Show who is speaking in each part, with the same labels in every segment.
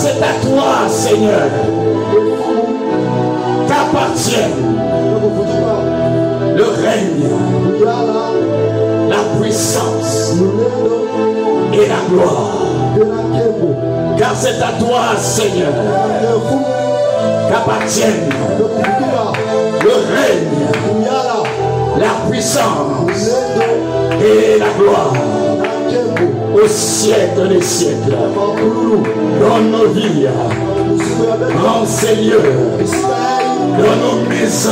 Speaker 1: c'est à toi, Seigneur, qu'appartiennent le règne, la puissance et la gloire. Car c'est à toi, Seigneur, qu'appartiennent le règne, la puissance et la gloire au siècle des siècles. Dans nos vies, dans ces lieux, dans nos maisons,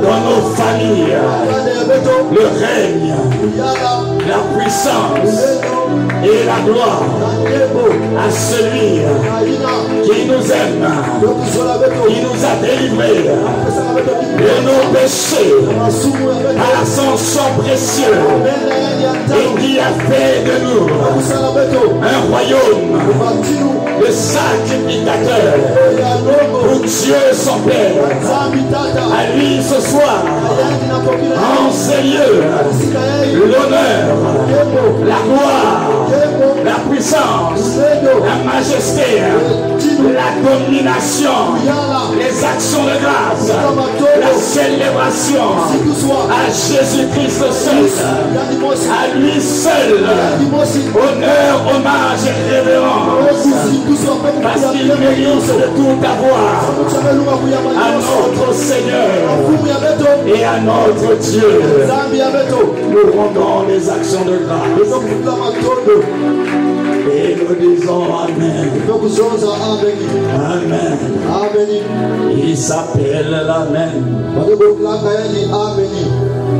Speaker 1: dans nos familles, le règne, la puissance et la gloire à celui qui nous aime, qui nous a délivrés de nos péchés par son sang précieux et qui a fait de nous un royaume de sacrificateurs pour Dieu son Père. À lui ce soir, en ces lieux, l'honneur, la gloire, la puissance, la majesté, la domination, les actions de grâce, la célébration à Jésus-Christ seul, à lui seul, honneur, hommage et révérence, parce qu'il mérite de tout avoir, à notre Seigneur et à notre Dieu. Nous rendons les actions de grâce et nous disons Amen. Amen. Il s'appelle l'Amen.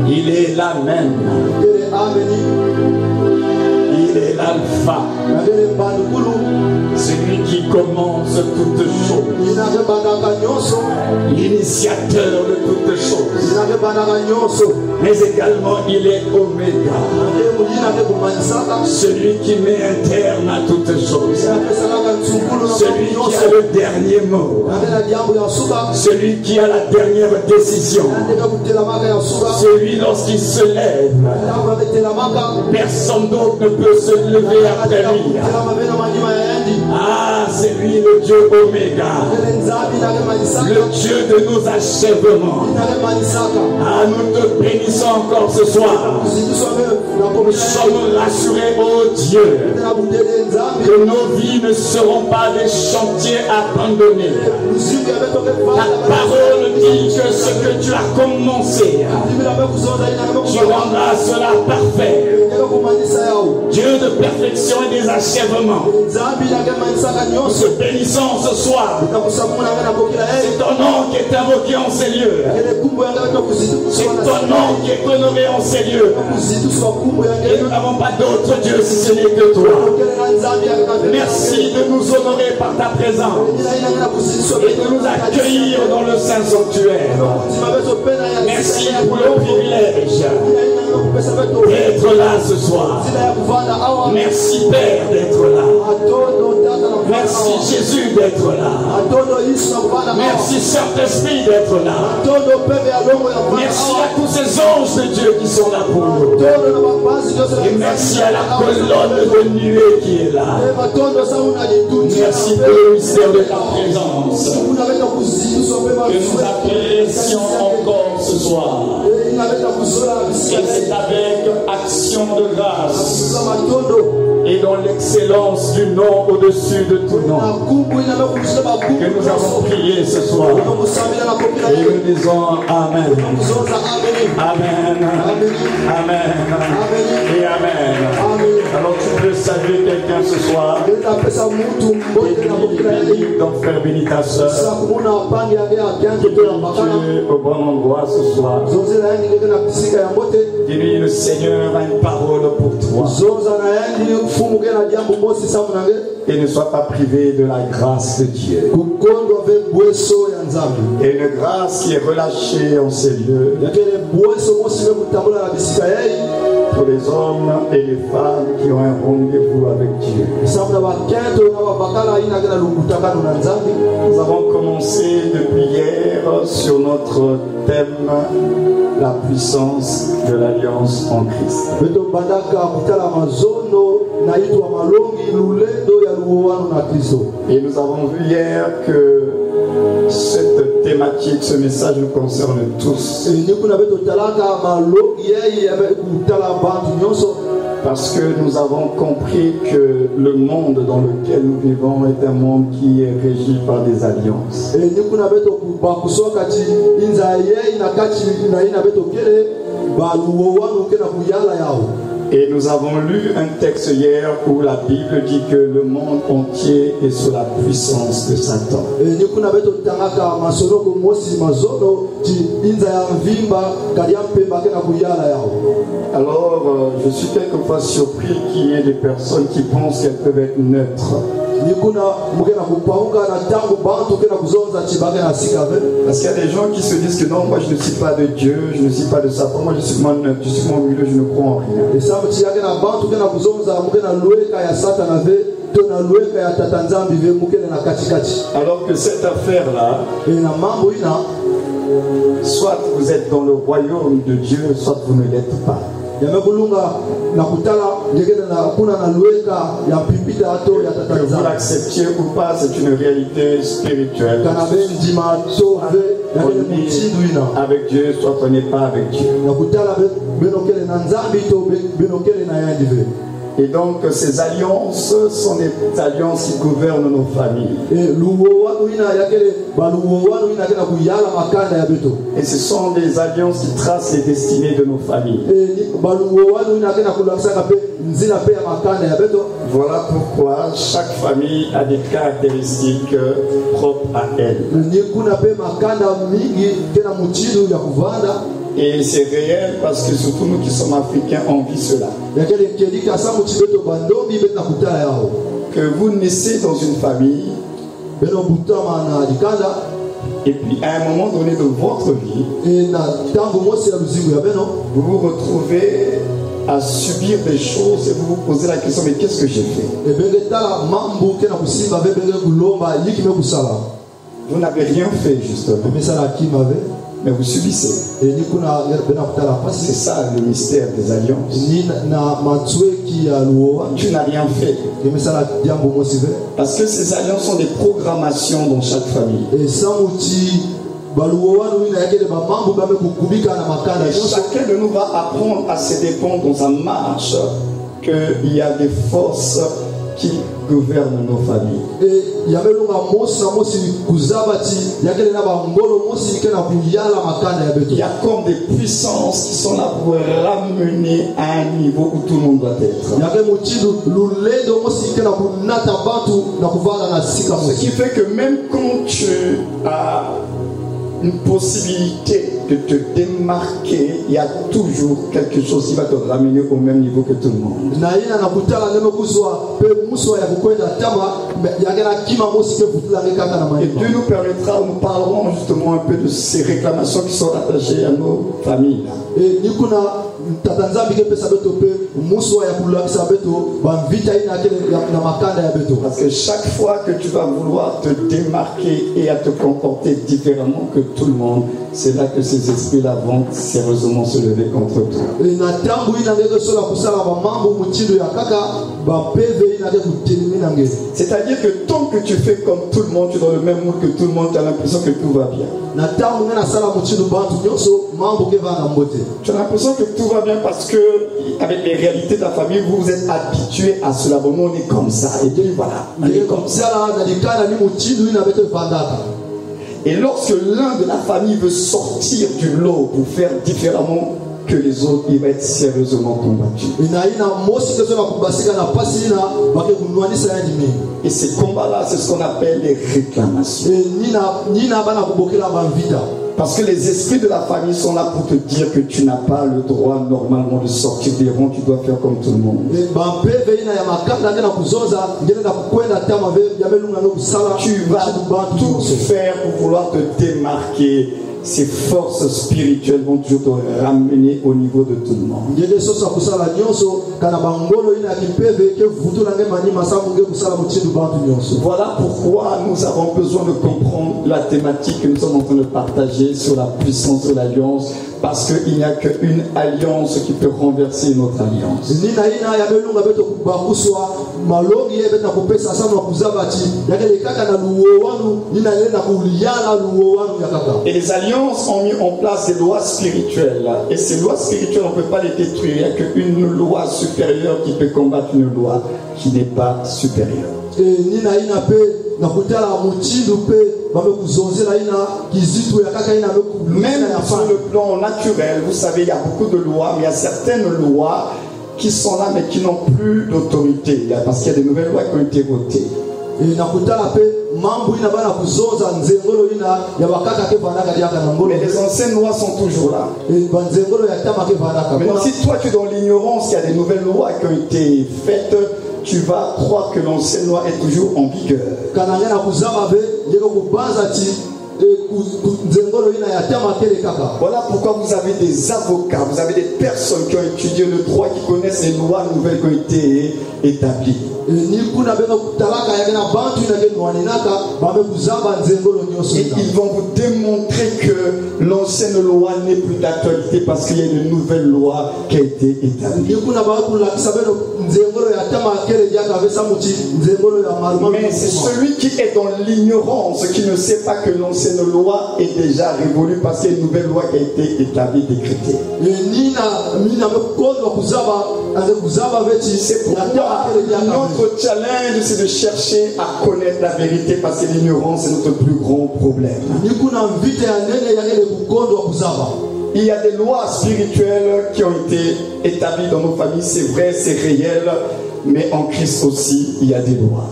Speaker 1: Il est l'Amen. Il est l'Alpha, celui qui commence toutes choses, l'initiateur de toutes choses, mais également il est Oméga, celui qui met un terme à toutes choses, celui qui a le dernier mot, celui qui a la dernière décision, celui lorsqu'il se lève, personne d'autre ne peut se lever après lui. Ah, c'est lui le Dieu Oméga, le Dieu de nos achèvements. Ah, nous te bénissons encore ce soir. Nous sommes rassurés, oh Dieu, que nos vies ne seront pas des chantiers abandonnés. Ta parole dit que ce que tu as commencé, tu rendras cela parfait. Dieu de perfection et des achèvements. Nous te bénissons ce soir. C'est ton nom qui est invoqué en ces lieux. C'est ton nom qui est honoré en ces lieux. Et nous n'avons pas d'autre Dieu si ce n'est que toi. Merci de nous honorer par ta présence et de nous accueillir dans le Saint Sanctuaire. Merci pour le privilège d'être là ce soir. Merci Père d'être là. Merci Jésus d'être là. Merci Saint-Esprit d'être là. Merci à tous ces anges de Dieu qui sont là pour nous. Et merci à la colonne de nuée qui est là. Merci pour le mystère de ta présence que nous apprécions encore ce soir. Et c'est avec action de grâce et dans l'excellence du nom au-dessus de tout nom que nous avons prié ce soir. Et nous disons Amen. Amen. Amen. Et Amen. Alors tu peux saluer quelqu'un ce soir. Et bénis ton frère, bénis ta soeur. Dieu au bon endroit ce soir. Dis-lui, le Seigneur a une parole pour toi. Et ne sois pas privé de la grâce de Dieu. Et une grâce qui est relâchée en ces lieux pour les hommes et les femmes qui ont un rendez-vous avec Dieu. Nous avons commencé depuis hier sur notre thème, la puissance de l'alliance en Christ. Et nous avons vu hier que cette thématique, ce message nous concerne tous. Parce que nous avons compris que le monde dans lequel nous vivons est un monde qui est régi par des alliances. Et nous avons lu un texte hier où la Bible dit que le monde entier est sous la puissance de Satan. Alors, je suis quelquefois surpris qu'il y ait des personnes qui pensent qu'elles peuvent être neutres. Parce qu'il y a des gens qui se disent que non, moi je ne suis pas de Dieu, je ne suis pas de Satan, moi je suis mon neutre, je suis mon milieu, je ne crois en rien. Alors que cette affaire-là, soit vous êtes dans le royaume de Dieu, soit vous ne l'êtes pas. Que vous l'acceptiez ou pas, c'est une réalité spirituelle. Avec Dieu, soit on n'est pas avec Dieu. Et donc ces alliances sont des alliances qui gouvernent nos familles. Et ce sont des alliances qui tracent les destinées de nos familles. Voilà pourquoi chaque famille a des caractéristiques propres à elle. Et c'est réel parce que surtout nous qui sommes africains, on vit cela. Que vous naissez dans une famille, et puis à un moment donné de votre vie, vous vous retrouvez à subir des choses et vous vous posez la question, mais qu'est-ce que j'ai fait? Vous n'avez rien fait justement. Mais vous subissez. C'est ça le mystère des alliances. Tu n'as rien fait. Parce que ces alliances sont des programmations dans chaque famille. Et chacun de nous va apprendre à se défendre dans sa marche qu'il y a des forces qui gouvernent nos familles. Il y a comme des puissances qui sont là pour ramener à un niveau où tout le monde doit être. Ce qui fait que même quand tu as une possibilité de te démarquer, il y a toujours quelque chose qui va te ramener au même niveau que tout le monde. Et Dieu nous permettra, nous parlerons justement un peu de ces réclamations qui sont attachées à nos familles. Parce que chaque fois que tu vas vouloir te démarquer et à te comporter différemment que tout le monde, c'est là que ces esprits-là vont sérieusement se lever contre toi. C'est-à-dire que tant que tu fais comme tout le monde, tu es dans le même moule que tout le monde, tu as l'impression que tout va bien. Tu as l'impression que tout va bien parce que avec les réalités de la famille, vous vous êtes habitués à cela. Bon, nous on est comme ça. Et puis voilà, on est comme ça. Et lorsque l'un de la famille veut sortir du lot pour faire différemment que les autres, il va être sérieusement combattu. Et ces combats-là, c'est ce qu'on appelle les réclamations. Parce que les esprits de la famille sont là pour te dire que tu n'as pas le droit normalement de sortir des rangs, tu dois faire comme tout le monde. Tu vas tout faire pour vouloir te démarquer. ces forces spirituelles vont toujours te ramener au niveau de tout le monde. Voilà pourquoi nous avons besoin de comprendre la thématique que nous sommes en train de partager sur la puissance de l'alliance, parce qu'il n'y a qu'une alliance qui peut renverser notre alliance. Et les alliances ont mis en place des lois spirituelles. Et ces lois spirituelles, on ne peut pas les détruire. Il n'y a qu'une loi supérieure qui peut combattre une loi qui n'est pas supérieure. Même sur le plan naturel, vous savez, il y a beaucoup de lois, mais il y a certaines lois qui sont là mais qui n'ont plus d'autorité, parce qu'il y a des nouvelles lois qui ont été votées. Mais les anciennes lois sont toujours là. Maintenant, si toi tu es dans l'ignorance, il y a des nouvelles lois qui ont été faites, tu vas croire que l'ancienne loi est toujours en vigueur. Voilà pourquoi vous avez des avocats, vous avez des personnes qui ont étudié le droit, qui connaissent les lois nouvelles qui ont été établies. Et ils vont vous démontrer que l'ancienne loi n'est plus d'actualité parce qu'il y a une nouvelle loi qui a été établie. Mais c'est celui qui est dans l'ignorance, qui ne sait pas que l'ancienne loi est déjà révolue parce qu'il y a une nouvelle loi qui a été établie, décrétée. C'est pourquoi notre challenge, c'est de chercher à connaître la vérité, parce que l'ignorance est notre plus grand problème. Il y a des lois spirituelles qui ont été établies dans nos familles, c'est vrai, c'est réel, mais en Christ aussi, il y a des lois.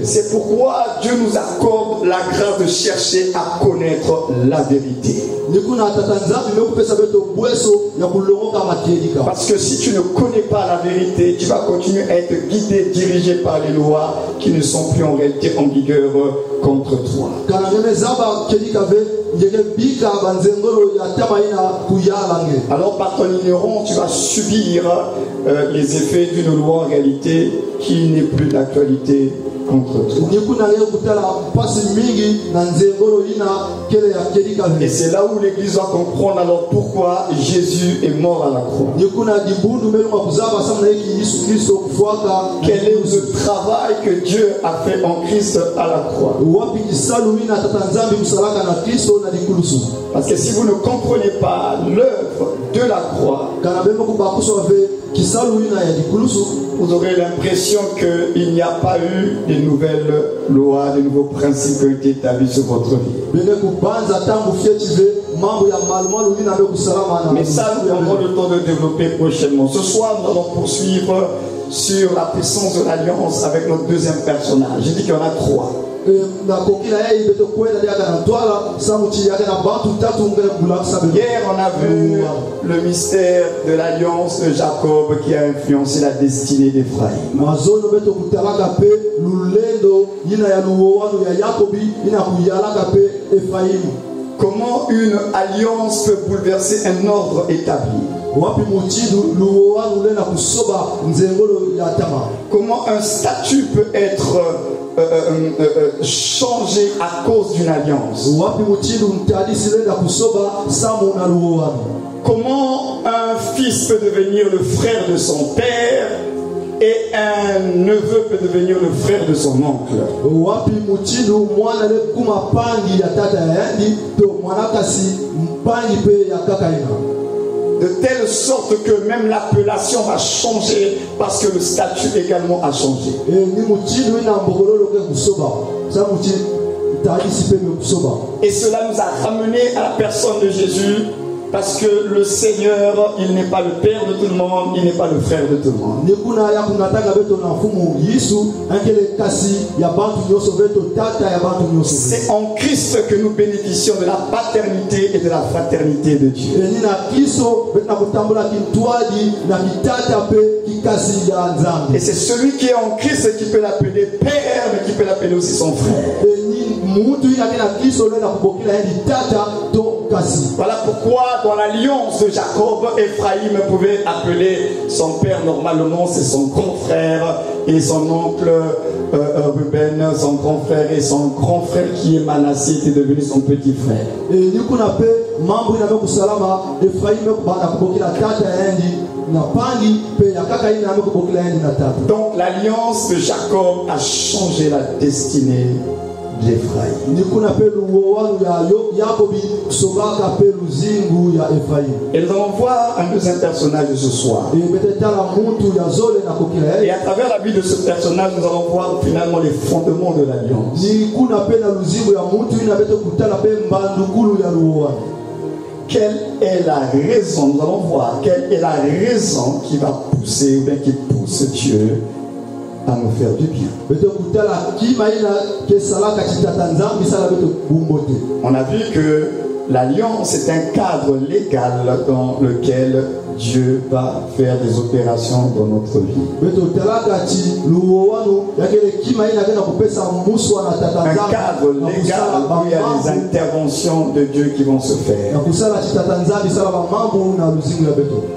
Speaker 1: C'est pourquoi Dieu nous accorde la grâce de chercher à connaître la vérité. Parce que si tu ne connais pas la vérité, tu vas continuer à être guidé, dirigé par les lois qui ne sont plus en réalité en vigueur contre toi. Alors par ton ignorance, tu vas subir les effets d'une loi en réalité qui n'est plus d'actualité contre toi. Et c'est là où l'Église va comprendre alors pourquoi Jésus est mort à la croix. Quel est le travail que Dieu a fait en Christ à la croix? Parce que si vous ne comprenez pas l'œuvre de la croix, vous aurez l'impression qu'il n'y a pas eu de nouvelles lois, de nouveaux principes qui ont été établis sur votre vie. Mais ça, nous avons le temps de développer prochainement. Ce soir, nous allons poursuivre sur la puissance de l'alliance avec notre deuxième personnage. J'ai dit qu'il y en a trois. Hier, on a vu le mystère de l'alliance de Jacob qui a influencé la destinée d'Éphraïm. Comment une alliance peut bouleverser un ordre établi? Comment un statut peut être changé à cause d'une alliance? Comment un fils peut devenir le frère de son père et un neveu peut devenir le frère de son oncle? De telle sorte que même l'appellation va changer parce que le statut également a changé. Et cela nous a ramené à la personne de Jésus, Parce que le Seigneur, il n'est pas le père de tout le monde, il n'est pas le frère de tout le monde. C'est en Christ que nous bénéficions de la paternité et de la fraternité de Dieu. Et c'est celui qui est en Christ qui peut l'appeler père, mais qui peut l'appeler aussi son frère. Voilà pourquoi dans l'alliance de Jacob, Ephraïm pouvait appeler son père normalement, c'est son grand frère, et son oncle Ruben, son grand frère, et son grand frère qui est Manassé était devenu son petit frère. Donc l'alliance de Jacob a changé la destinée d'Ephraïm. Et nous allons voir un deuxième personnage ce soir. Et à travers la vie de ce personnage, nous allons voir finalement les fondements de l'alliance. Quelle est la raison? Nous allons voir quelle est la raison qui va pousser ou bien qui pousse Dieu à nous faire du bien. On a vu que l'alliance est un cadre légal dans lequel Dieu va faire des opérations dans notre vie. Un cadre légal où il y a des interventions de Dieu qui vont se faire.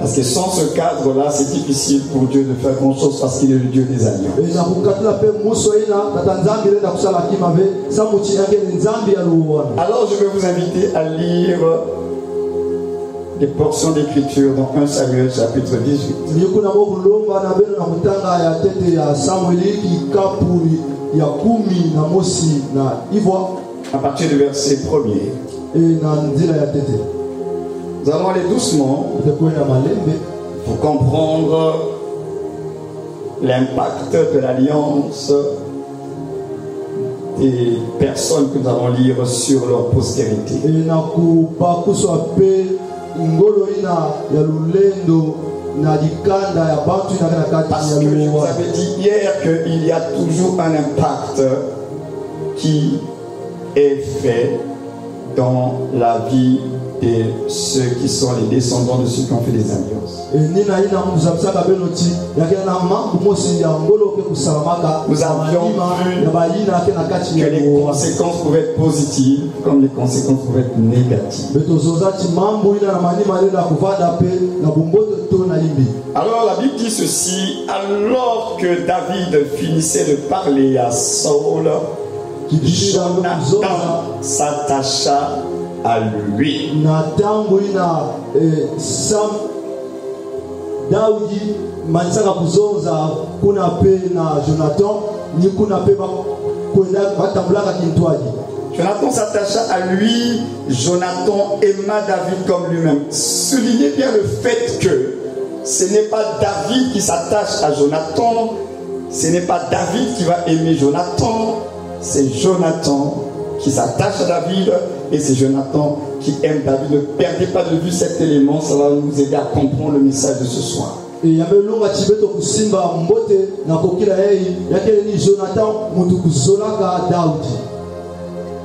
Speaker 1: Parce que sans ce cadre-là, c'est difficile pour Dieu de faire grand chose parce qu'il est le Dieu des alliances. Alors je vais vous inviter à lire des portions d'écriture dans 1 Samuel chapitre 18. À partir du verset 1er. Nous allons aller doucement pour comprendre l'impact de l'alliance des personnes que nous allons lire sur leur postérité. Parce que je vous avais dit hier qu'il y a toujours un impact qui est fait dans la vie de ceux qui sont les descendants de ceux qui ont fait des alliances. Nous avions vu que les conséquences pouvaient être positives comme les conséquences pouvaient être négatives. Alors la Bible dit ceci: alors que David finissait de parler à Saül, Jonathan s'attacha à lui. Jonathan s'attacha à lui. Jonathan aima David comme lui-même. Soulignez bien le fait que ce n'est pas David qui s'attache à Jonathan, ce n'est pas David qui va aimer Jonathan, c'est Jonathan qui s'attache à David et c'est Jonathan qui aime David. Ne perdez pas de vue cet élément, ça va nous aider à comprendre le message de ce soir.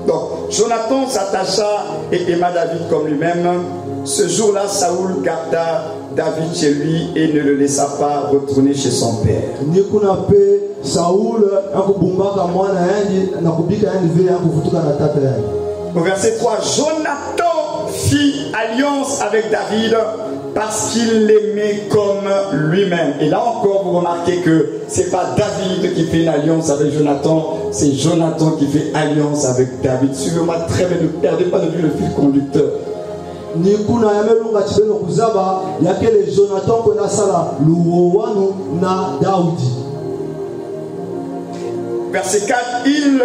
Speaker 1: Donc Jonathan s'attacha et aima David comme lui-même. Ce jour-là, Saül garda David chez lui et ne le laissa pas retourner chez son père. Au verset 3, Jonathan fit alliance avec David parce qu'il l'aimait comme lui-même. Et là encore, vous remarquez que ce n'est pas David qui fait une alliance avec Jonathan, c'est Jonathan qui fait alliance avec David. Suivez-moi très bien, ne perdez pas de vue le fil conducteur. Verset 4, il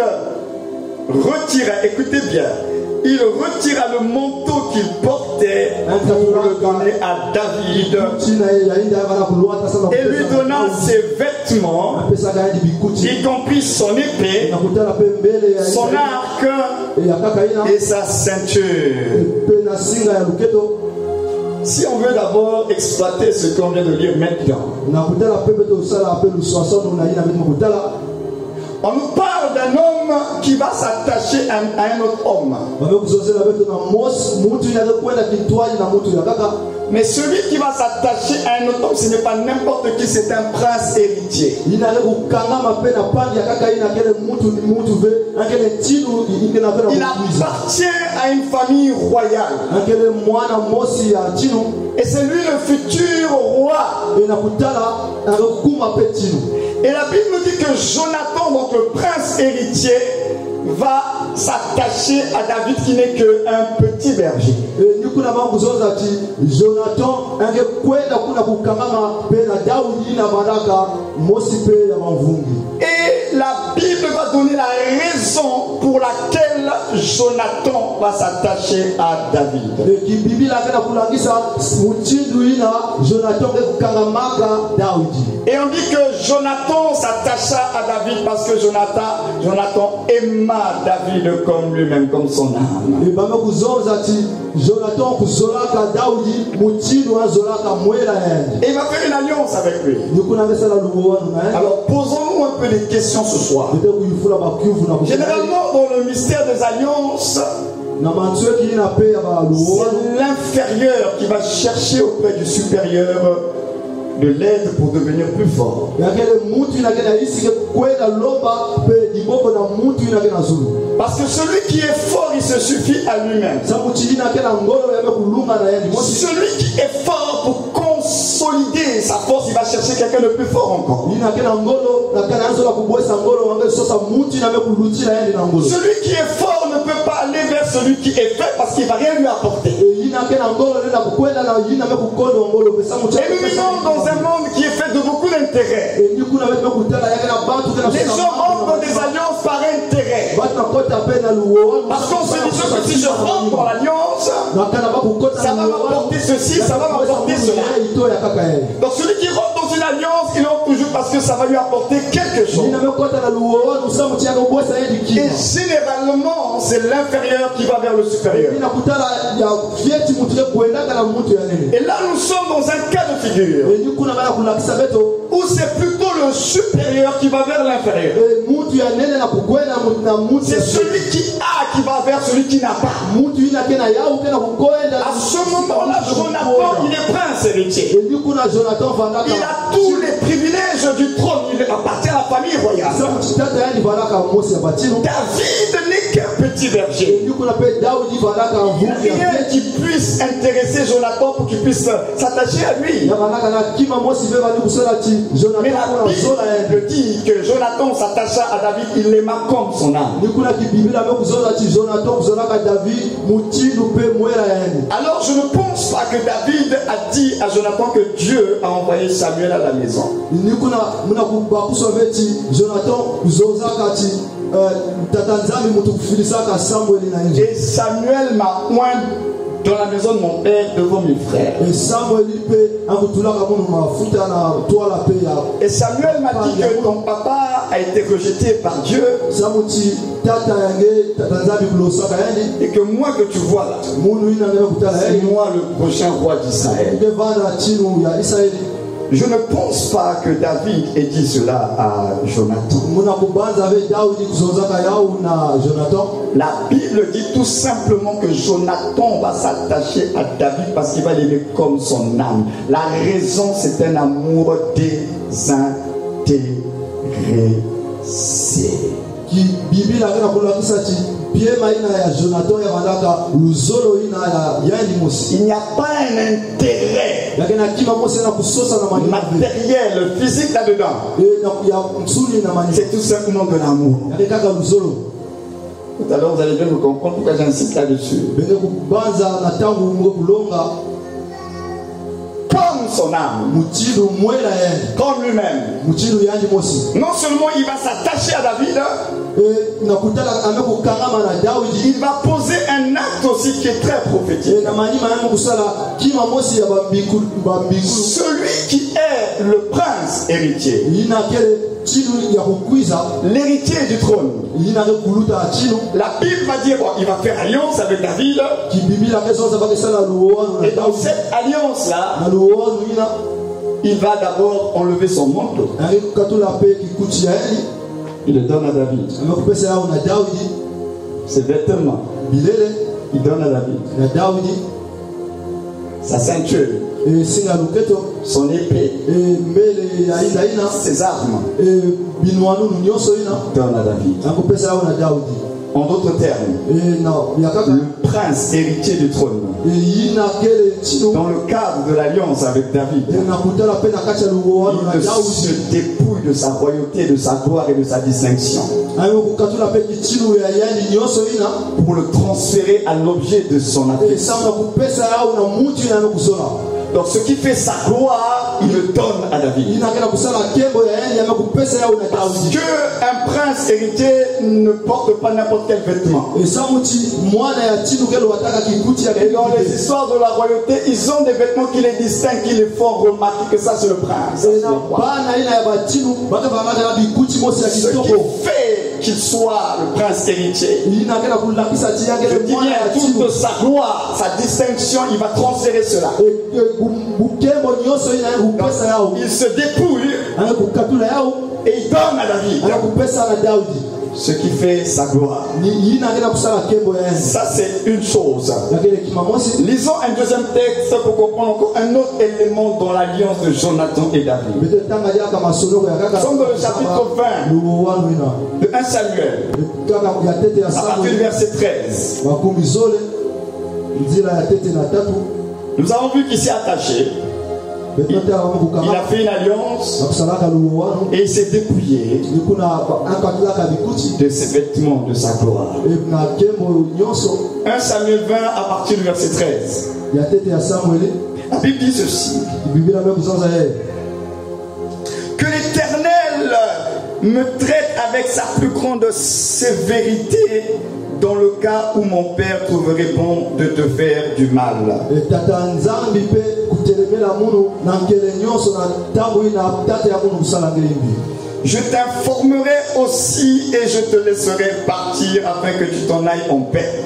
Speaker 1: retira, écoutez bien, il retira le manteau qu'il portait pour le donner à David et lui donna ses vêtements, y compris son épée, son arc et sa ceinture. si on veut d'abord exploiter ce qu'on vient de lire maintenant, on nous parle d'un homme qui va s'attacher à un autre homme. Mais celui qui va s'attacher à un autre homme, ce n'est pas n'importe qui, c'est un prince héritier. Il appartient à une famille royale. Et c'est lui le futur roi. Et la Bible nous dit que Jonathan, donc le prince héritier, va s'attacher à David qui n'est qu'un petit berger. Et la Bible va donner la raison pour laquelle Jonathan va s'attacher à David. Et on dit que Jonathan s'attacha à David parce que Jonathan aima David comme lui-même, comme son âme. Et il va faire une alliance avec lui. Alors posons-nous un peu des questions ce soir. Généralement dans le mystère des alliances, c'est l'inférieur qui va chercher auprès du supérieur de l'aide pour devenir plus fort. Parce que celui qui est fort, il se suffit à lui-même. Celui qui est fort pour consolider sa force, il va chercher quelqu'un de plus fort encore. Celui qui est fort ne peut pas aller vers celui qui est faible parce qu'il ne va rien lui apporter. Et nous vivons dans un monde qui est fait de beaucoup d'intérêts. Les gens rentrent dans des alliances par intérêt. Parce qu'on se dit que si je rentre dans l'alliance, ça va m'apporter ceci, ça va m'apporter cela. Donc celui qui rentre dans une alliance, il rentre toujours parce que ça va lui apporter quelque chose. Et généralement, c'est l'inférieur qui va vers le supérieur. Et là, nous sommes dans un cas de figure où c'est plutôt le supérieur qui va vers l'inférieur. C'est celui qui a qui va vers celui qui n'a pas. À ce moment-là, Jonathan, il est prince héritier. Il a tous les privilèges du trône. Il appartient à la famille royale. David n'est qu'un petit berger. Il n'y a rien qui puisse intéresser Jonathan pour qu'il puisse s'attacher à lui. Mais la Bible dit que Jonathan s'attacha à David, il l'aima comme son âme. Alors je ne pense pas que David a dit à Jonathan que Dieu a envoyé Samuel à la maison. Et Samuel m'a oint dans la maison de mon père devant mes frères. Et Samuel m'a dit que ton papa a été rejeté par Dieu et que moi que tu vois là, c'est moi le prochain roi d'Israël. Je ne pense pas que David ait dit cela à Jonathan. La Bible dit tout simplement que Jonathan va s'attacher à David parce qu'il va l'aimer comme son âme. La raison, c'est un amour désintéressé. Il n'y a pas un intérêt matériel, physique là-dedans. C'est tout simplement de l'amour. Tout à l'heure, vous allez bien me comprendre pourquoi j'insiste là-dessus. Comme son âme, comme lui-même. Non seulement il va s'attacher à David, il va poser un acte aussi qui est très prophétique. Celui qui est le prince héritier. L'héritier du trône. La Bible va dire il va faire alliance avec David. Et dans cette alliance-là, il va d'abord enlever son manteau. Il le donne à David. Ses vêtements, il donne à David. Sa ceinture, son épée, ses armes, il donne à David. En d'autres termes, le prince héritier du trône, dans le cadre de l'alliance avec David, il se dépouille de sa royauté, de sa gloire et de sa distinction pour le transférer à l'objet de son affection. Donc ce qui fait sa gloire, il le donne à David. Parce qu'un prince héritier ne porte pas n'importe quel vêtement. Et dans les histoires de la royauté, ils ont des vêtements qui les distinguent, qui les font remarquer que ça c'est le prince. Ce qui fait qu'il soit le prince héritier, je dis bien toute sa gloire, sa distinction, il va transférer cela. Il se dépouille et il donne à David ce qui fait sa gloire. Ça c'est une chose. Lisons un deuxième texte pour comprendre encore un autre élément dans l'alliance de Jonathan et David. Nous sommes dans le chapitre 20 de 1 Samuel, à partir du verset 13. Nous avons vu qu'il s'est attaché. Il a fait une alliance et il s'est dépouillé de ses vêtements, de sa gloire. 1 Samuel 20 à partir du verset 13. La Bible dit ceci: que l'Éternel me traite avec sa plus grande sévérité dans le cas où mon père trouverait bon de te faire du mal. Je t'informerai aussi et je te laisserai partir afin que tu t'en ailles en paix.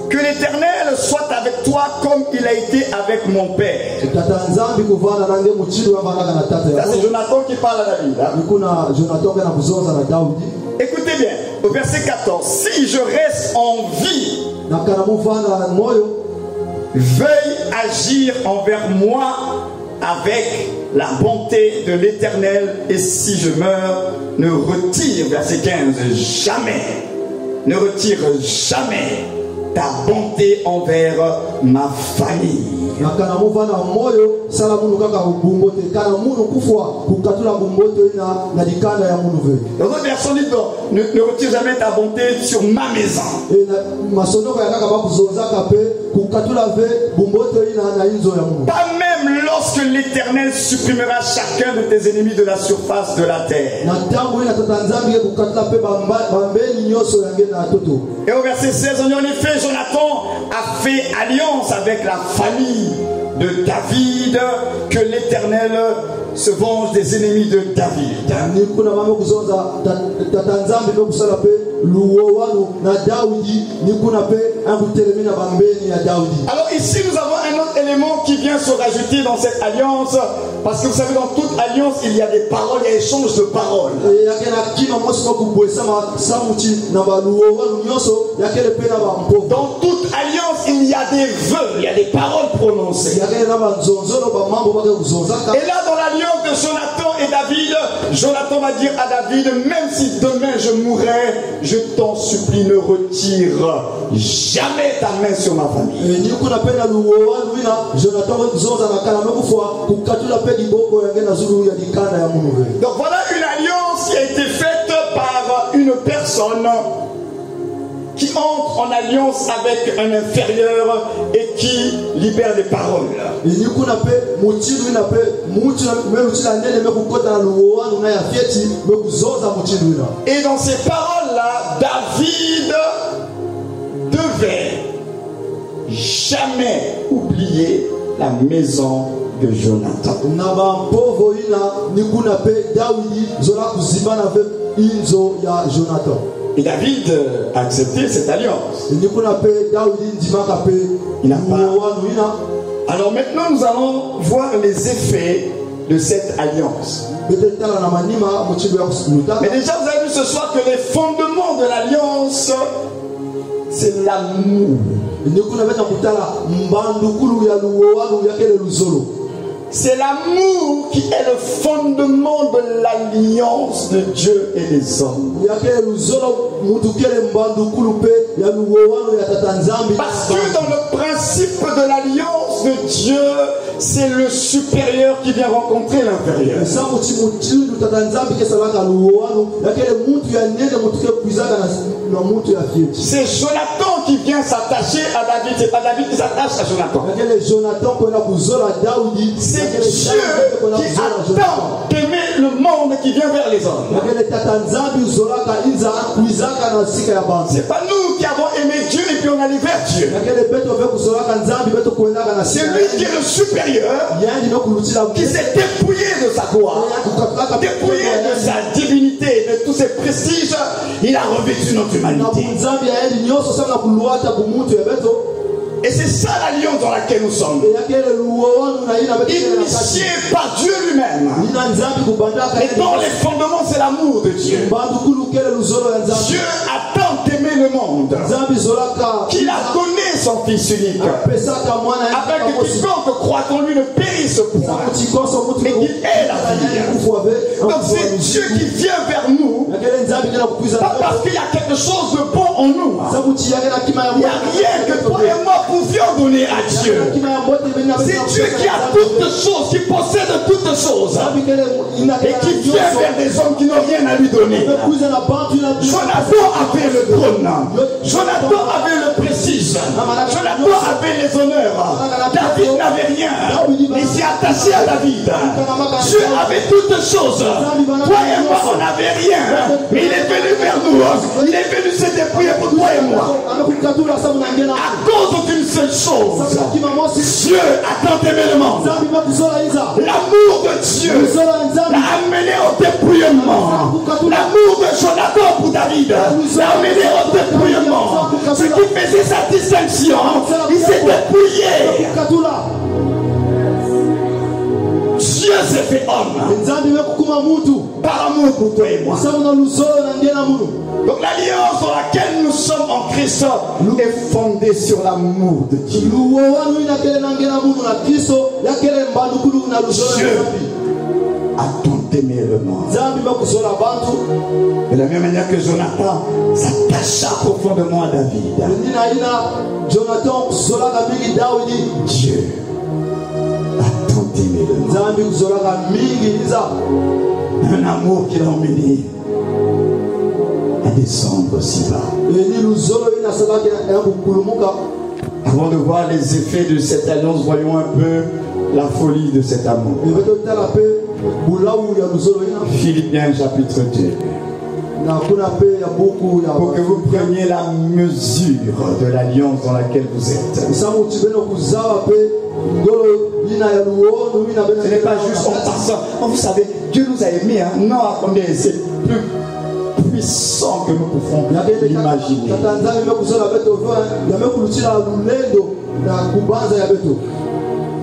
Speaker 1: Que l'Éternel soit avec toi comme il a été avec mon père. Ça c'est Jonathan qui parle à David. Écoutez bien, au verset 14. Si je reste en vie, veuille agir envers moi avec la bonté de l'Éternel, et si je meurs, ne retire, verset 15, jamais, ne retire jamais ta bonté envers ma famille. Dans une version dit ne retire jamais ta bonté sur ma maison. Pas même lorsque l'Éternel supprimera chacun de tes ennemis de la surface de la terre. Et au verset 16, on dit en effet, Jonathan a fait alliance avec la famille de David, que l'Éternel se venge des ennemis de David. Alors ici nous avons un autre élément qui vient se rajouter dans cette alliance, parce que vous savez, dans toute alliance il y a des paroles, il y a échange de paroles. Dans toute alliance il y a des vœux, il y a des paroles prononcées. Et là dans l'alliance de Jonathan et David, Jonathan va dire à David: même si demain je mourrais, je t'en supplie, ne retire jamais ta main sur ma famille. Donc voilà une alliance qui a été faite par une personne qui entre en alliance avec un inférieur et qui libère des paroles. Et dans ces paroles-là, David devait jamais oublier la maison de Jonathan. Et David a accepté cette alliance. Il n'a pas. Alors maintenant nous allons voir les effets de cette alliance. Mais déjà vous avez vu ce soir que les fondements de l'alliance, c'est l'amour. C'est l'amour qui est le fondement de l'alliance de Dieu et des hommes. Parce que dans le principe de l'alliance de Dieu, c'est le supérieur qui vient rencontrer l'inférieur. C'est Jonathan qui vient s'attacher à David. C'est pas David qui s'attache à Jonathan. C'est Dieu qui attend d'aimer le monde qui vient vers les hommes. C'est pas nous qui avons aimé Dieu et puis on allait vers Dieu. C'est lui qui est le supérieur, qui s'est dépouillé de sa gloire, dépouillé de sa divinité, de tous ses prestiges. Il a revêtu notre humanité. Et c'est ça l'alliance dans laquelle nous sommes. Initié par Dieu lui-même. Et dans les fondements, c'est l'amour de Dieu. Dieu attend d'aimer le monde. Qu'il a donné son Fils unique. Afin que quiconque croit en lui ne périsse point, mais qu'il ait la vie. Donc c'est Dieu qui vient vers nous. Pas parce qu'il y a quelque chose de bon en nous. Il n'y a rien que toi et moi pouvions donner à Dieu. C'est Dieu qui a toutes choses, qui possède toutes choses, et qui vient vers des hommes qui n'ont rien à lui donner. Jonathan avait le trône, Jonathan avait le prestige, Jonathan avait les honneurs. David n'avait rien, il s'est attaché à David. Dieu avait toutes choses. Toi et moi on n'avait rien, mais il est venu vers nous. Il est venu se dépouiller pour toi et moi. À cause d'une seule chose, Dieu attend d'aimer le monde. L'amour de Dieu l'a amené au dépouillement. L'amour de Jonathan pour David l'a amené au dépouillement. Ce qui faisait sa distinction, il s'est dépouillé. Dieu s'est fait homme par amour pour toi et moi. Donc l'alliance dans laquelle nous sommes en Christ est fondée sur l'amour de Dieu. Dieu a tant aimé le monde. De la même manière que Jonathan s'attacha profondément à David. Dieu a tant aimé le monde. Un amour qui l'a emmené à descendre si bas. Avant de voir les effets de cette alliance, voyons un peu la folie de cet amour. Philippiens chapitre 2. Pour que vous preniez la mesure de l'alliance dans laquelle vous êtes. Ce n'est pas juste en passant. Oh, vous savez, Dieu nous a aimés. Hein? Non, attendez, c'est plus puissant que nous pouvons l'imaginer.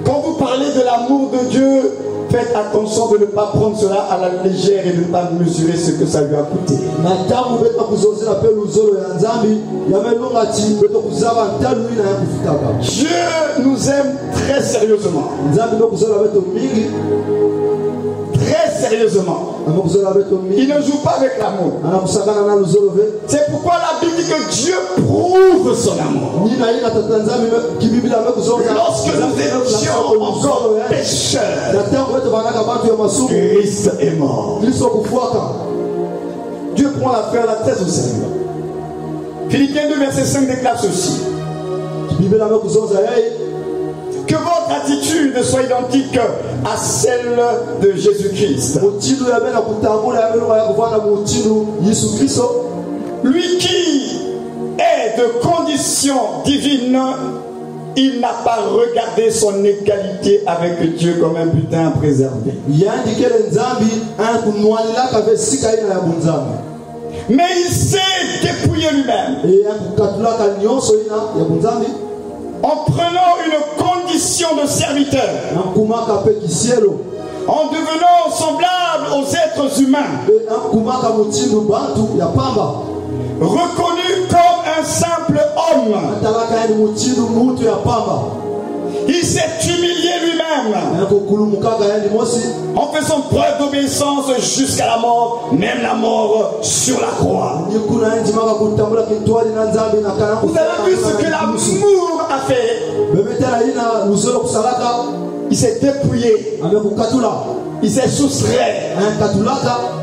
Speaker 1: Quand vous parlez de l'amour de Dieu, faites attention de ne pas prendre cela à la légère et de ne pas mesurer ce que ça lui a coûté. Dieu nous aime très sérieusement. Très sérieusement. Il ne joue pas avec l'amour. C'est pourquoi la Bible dit que Dieu prouve son amour. Lorsque nous étions encore pécheurs, Christ est mort. Dieu prend l'affaire la très au sérieux. Philippiens 2 verset 5 déclare ceci: que votre attitude soit identique à celle de Jésus-Christ. Lui qui est de condition divine, il n'a pas regardé son égalité avec Dieu comme un butin à préserver. Mais il s'est dépouillé lui-même en prenant une condition de serviteur, en devenant semblable aux êtres humains, reconnu comme un simple homme. Il s'est humilié lui-même en faisant preuve d'obéissance jusqu'à la mort, même la mort sur la croix. Vous avez vu ce que l'amour a fait. Il s'est dépouillé. Il s'est soustrait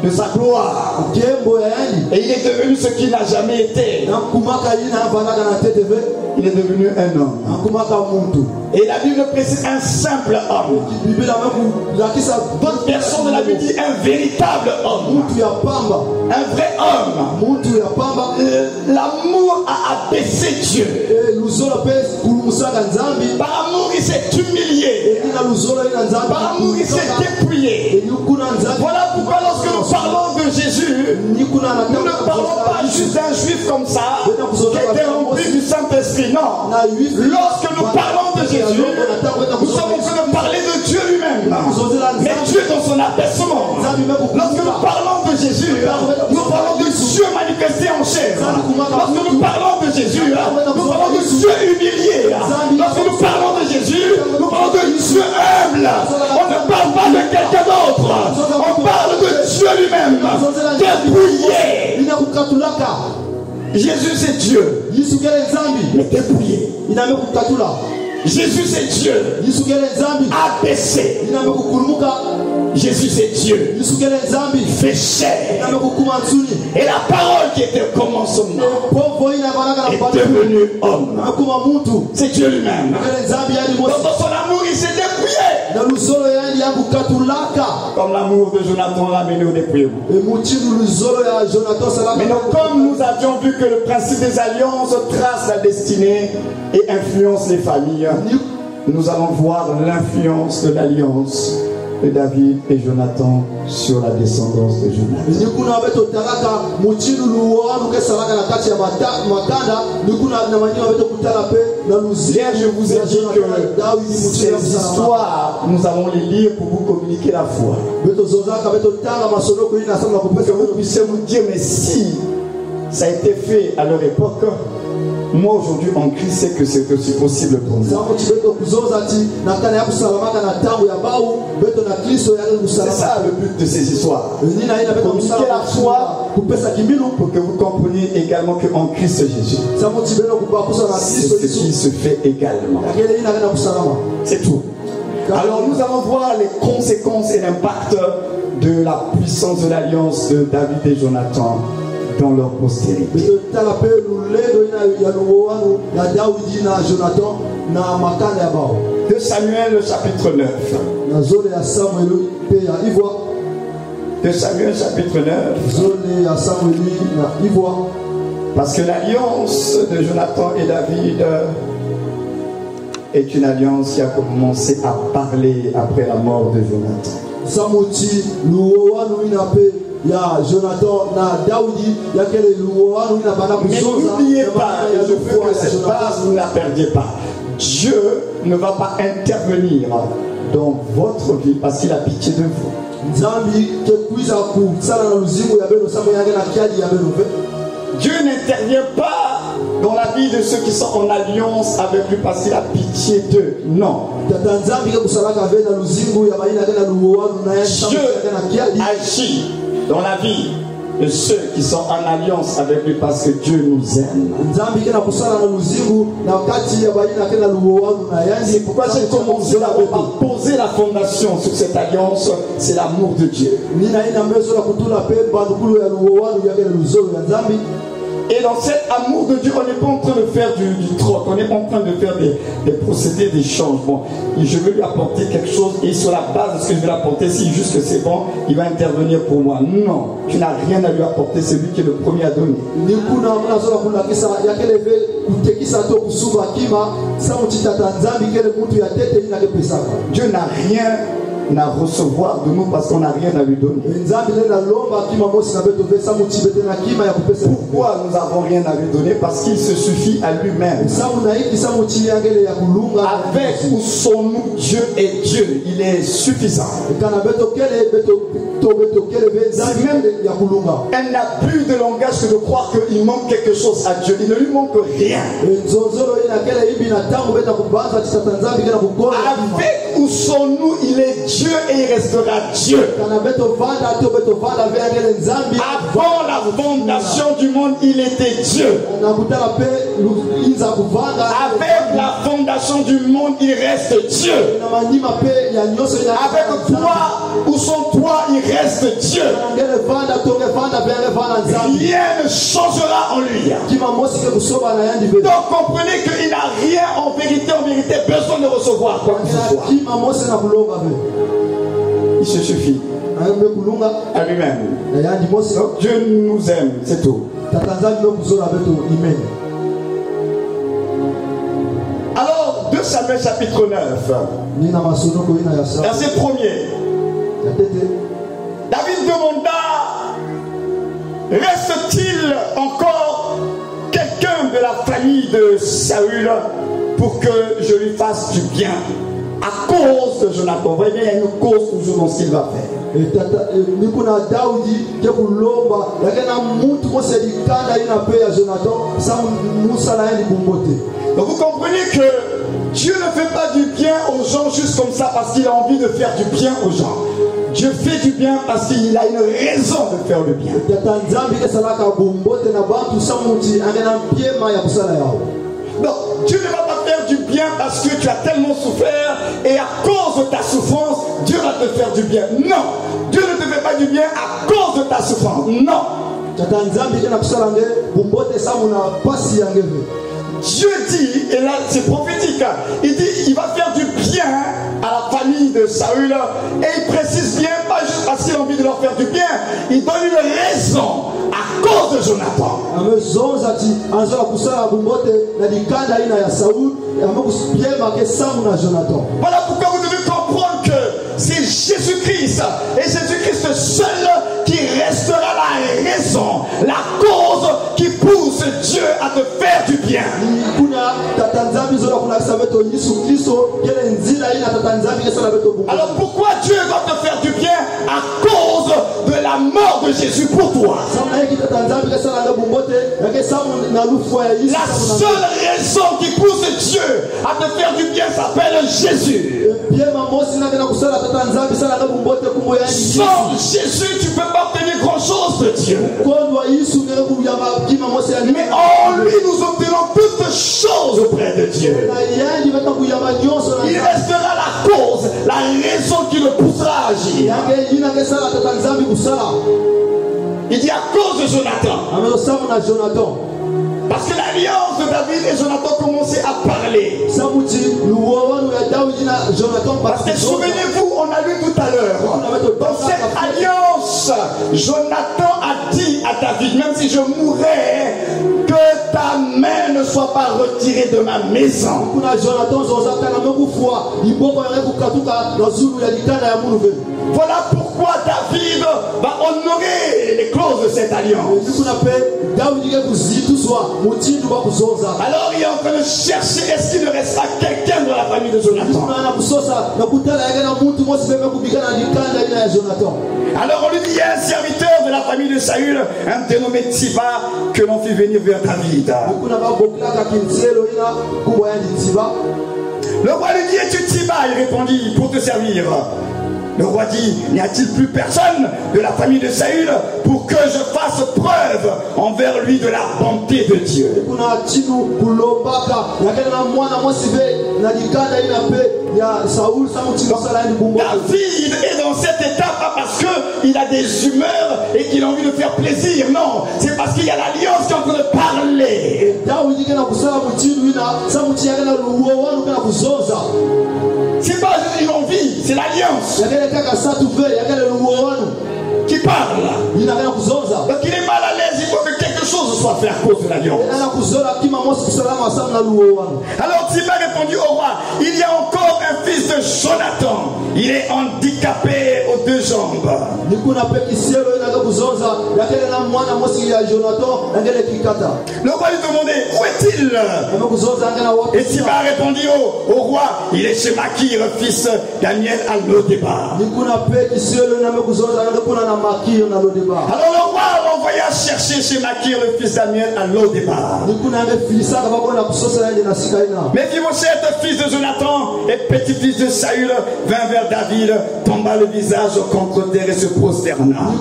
Speaker 1: de sa gloire. Et il est devenu ce qu'il n'a jamais été. Il est devenu un homme. Et la Bible précise un simple homme. D'autres personnes de la Bible disent un véritable homme. Un vrai homme. L'amour a abaissé Dieu. Par amour, il s'est humilié. Par amour, il s'est dépouillé. Voilà pourquoi lorsque nous parlons de Jésus, nous ne parlons pas juste d'un juif comme ça, qui était rempli du Saint-Esprit. Non. Lorsque nous parlons de Jésus, nous sommes en train de parler de Dieu lui-même. Mais Dieu dans son abaissement. Lorsque nous parlons de Jésus, nous parlons de Dieu manifesté en chair. Lorsque nous parlons de Jésus, nous parlons de Dieu humilié. Lorsque nous parlons de Jésus, nous parlons de Dieu humble. On ne parle pas de quelqu'un d'autre. On parle de Dieu lui-même. Dépouillé. Jésus c'est Dieu. Mais dépouillé. Jésus c'est Dieu. Abaissé. Jésus c'est Dieu. Fait chair. Et la parole qui était au commencement est devenue homme. C'est Dieu lui-même. Dans son amour, il s'est dépouillé. Comme l'amour de Jonathan l'a mené au dépouillement. Mais donc, comme nous avions vu que le principe des alliances trace la destinée et influence les familles, nous allons voir l'influence de l'alliance de David et Jonathan sur la descendance de Jonathan. Hier, je vous ai dit que ces histoires, nous allons les lire pour vous communiquer la foi. Pour que vous puissiez vous dire, mais si ça a été fait à leur époque, moi aujourd'hui en Christ, c'est que c'est aussi possible pour nous. C'est ça le but de ces histoires. Communiquer la foi pour que vous compreniez également qu'en Christ Jésus, c'est ce qui se fait également. C'est tout. Alors nous allons voir les conséquences et l'impact de la puissance de l'alliance de David et Jonathan dans leur postérité. 2 Samuel chapitre 9. 2 Samuel chapitre 9. Parce que l'alliance de Jonathan et David est une alliance qui a commencé à parler après la mort de Jonathan. Mais n'oubliez pas, je veux que cette base vous ne la perdiez pas. Dieu ne va pas intervenir dans votre vie parce qu'il a pitié de vous. Dieu n'intervient pas dans la vie de ceux qui sont en alliance avec lui parce qu'il a pitié d'eux. Non. Dieu agit dans la vie de ceux qui sont en alliance avec lui parce que Dieu nous aime. C'est pourquoi j'ai commencé à poser la fondation sur cette alliance, c'est l'amour de Dieu. Et dans cet amour de Dieu, on n'est pas en train de faire du troc, on n'est pas en train de faire des procédés, des changements. Et je veux lui apporter quelque chose, et sur la base de ce que je vais lui apporter, si juste que c'est bon, il va intervenir pour moi. Non, tu n'as rien à lui apporter, c'est lui qui est le premier à donner. Dieu n'a rien à recevoir de nous parce qu'on n'a rien à lui donner. Pourquoi nous n'avons rien à lui donner? Parce qu'il se suffit à lui-même. Avec ou sans nous, Dieu est Dieu. Il est suffisant. Elle n'a plus de langage que de croire qu'il manque quelque chose à Dieu. Il ne lui manque rien. Avec ou sans nous, il est Dieu et il restera Dieu. Avant la fondation du monde, il était Dieu. Avec la fondation du monde, il reste Dieu. Avec toi ou sans toi, il reste Dieu. Rien ne changera en lui. Donc comprenez qu'il n'a rien en vérité besoin de recevoir quoi que ce soit. Il se suffit à lui-même. Donc Dieu nous aime, c'est tout. Alors 2 Samuel chapitre 9 verset 1er. David demanda: reste-t-il encore quelqu'un de la famille de Saül pour que je lui fasse du bien à cause de Jonathan? Vous voyez bien, il y a une cause toujours dans ce qu'il va faire. Donc vous comprenez que Dieu ne fait pas du bien aux gens juste comme ça parce qu'il a envie de faire du bien aux gens. Dieu fait du bien parce qu'il a une raison de faire le bien. Donc Dieu ne va pas faire du bien parce que tu as tellement souffert et à cause de ta souffrance, Dieu va te faire du bien. Non, Dieu ne te fait pas du bien à cause de ta souffrance. Non. Dieu dit, et là c'est prophétique, il dit il va faire du bien à la famille de Saül, et il précise bien, pas juste parce qu'il a envie de leur faire du bien, il donne une raison à cause de Jonathan. Voilà pourquoi vous devez comprendre que c'est Jésus-Christ, et Jésus-Christ seul qui restera la raison, la cause qui pousse Dieu à te faire du bien. Alors pourquoi Dieu va te faire du bien? À cause de la mort de Jésus pour toi. La seule raison qui pousse Dieu à te faire du bien s'appelle Jésus. Sans Jésus, tu ne peux pas obtenir grand chose de Dieu. Mais en lui, nous obtenons toutes choses auprès de Dieu. Il restera la cause, la raison qui le poussera à agir. Il dit à cause de Jonathan. Parce que l'alliance de David et Jonathan commençait à parler. Parce que souvenez-vous, on a lu tout à l'heure, dans cette alliance, Jonathan a dit à David: même si je mourrais, que ta main ne soit pas retirée de ma maison. Voilà pourquoi David va honorer les clauses de cette alliance. Alors il est en train de chercher, est-ce qu'il ne reste pas quelqu'un dans la famille de Jonathan? Alors on lui dit: il y a un serviteur de la famille de Saül, un dénommé Tsiba, que l'on fit venir vers David. Le roi lui dit: es-tu Tsiba? Il répondit: pour te servir. Le roi dit: n'y a-t-il plus personne de la famille de Saül pour que je fasse preuve envers lui de la bonté de Dieu? David est dans cet état pas parce qu'il a des humeurs et qu'il a envie de faire plaisir. Non, c'est parce qu'il y a l'alliance qui est en train de parler C'est pas une envie, c'est l'alliance qui parle. Donc il est mal à l'aise, il faut que quelque chose soit fait à cause de l'alliance. Alors Ziba répondit au roi, il y a encore un fils de Jonathan, il est handicapé aux deux jambes. Le roi lui demandait, où est-il? Et Ziba répondit au roi, il est chez Makir, fils d'Amiel à Lo-Débar. Alors le roi l'envoya chercher chez Makir, le fils d'Amiel à Lo-Débar. Mephibosheth, fils de Jonathan et petit-fils de Saül, vint vers David, tomba le visage contre terre et se prosterna.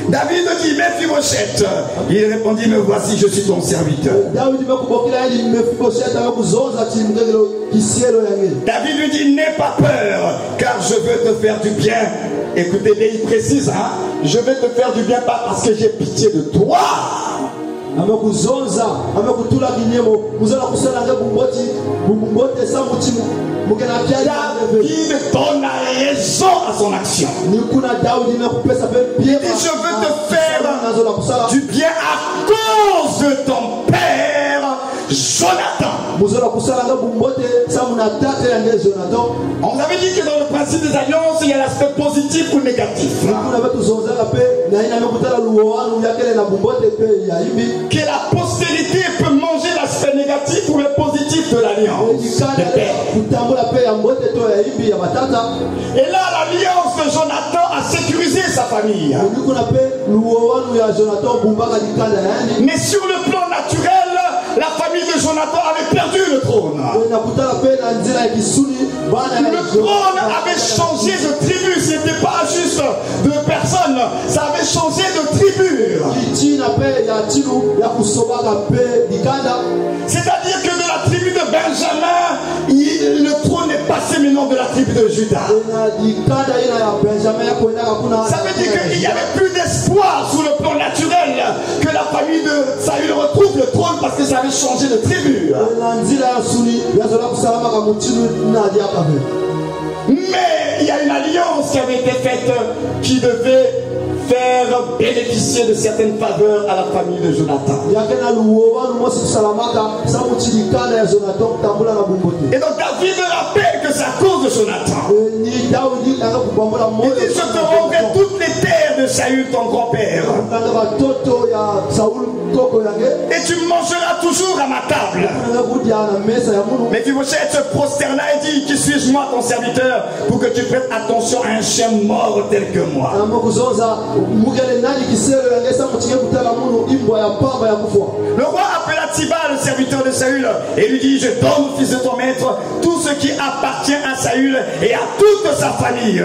Speaker 1: David dit, Mephibosheth. Il répondit, me voici, je suis ton serviteur. David lui dit, n'aie pas peur, car je veux te faire du bien. Écoutez bien, il précise, hein, je vais te faire du bien pas parce que j'ai pitié de toi. David donne raison à son action. Il dit, je veux te faire du bien à cause de ton père Jonathan. On avait dit que dans le principe des alliances, il y a l'aspect positif ou négatif. Que la postérité peut manger l'aspect négatif ou le positif de l'alliance. Et là, l'alliance de Jonathan a sécurisé sa famille. Mais sur le plan naturel, la famille de Jonathan avait perdu le trône. Le trône avait changé de tribu. Ce n'était pas juste de personnes, ça avait changé de tribu. C'est-à-dire que de la tribu de Benjamin, le trône est passé maintenant de la tribu de Juda. Ça veut dire qu'il n'y avait plus d'espoir sur le plan naturel que la famille de Saül retrouve le trône parce que ça avait changé de tribu. Mais il y a une alliance qui avait été faite qui devait faire bénéficier de certaines faveurs à la famille de Jonathan. Et donc David rappelle que c'est à cause de Jonathan. Il dit, je te rendrai toutes les terres de Saül ton grand-père. Et tu mangeras toujours à ma table. Mais Mephibosheth se prosterna et dit, qui suis-je moi ton serviteur pour que tu prêtes attention à un chien mort tel que moi? Le roi appela Ziba, le serviteur de Saül, et lui dit, je donne au fils de ton maître tout ce qui appartient à Saül et à toute sa famille.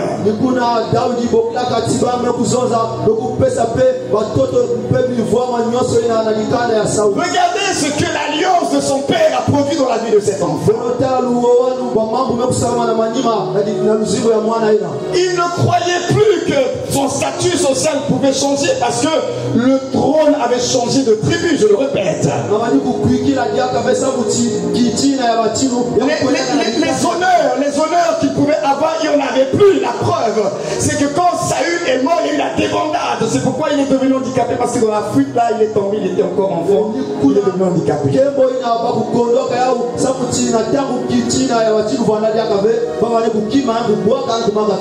Speaker 1: Regardez ce que l'alliance de son père a produit dans la vie de cet enfant. Il ne croyait plus que son statut social pouvait changer parce que le trône avait changé de tribu, je le répète. Les honneurs qu'il pouvait avoir, il n'en avait plus. La preuve, c'est que quand Saül est mort, il y a eu la débandade. C'est pourquoi il est devenu handicapé, parce que dans la fuite là, il est tombé, il était encore enfant. Il est devenu handicapé.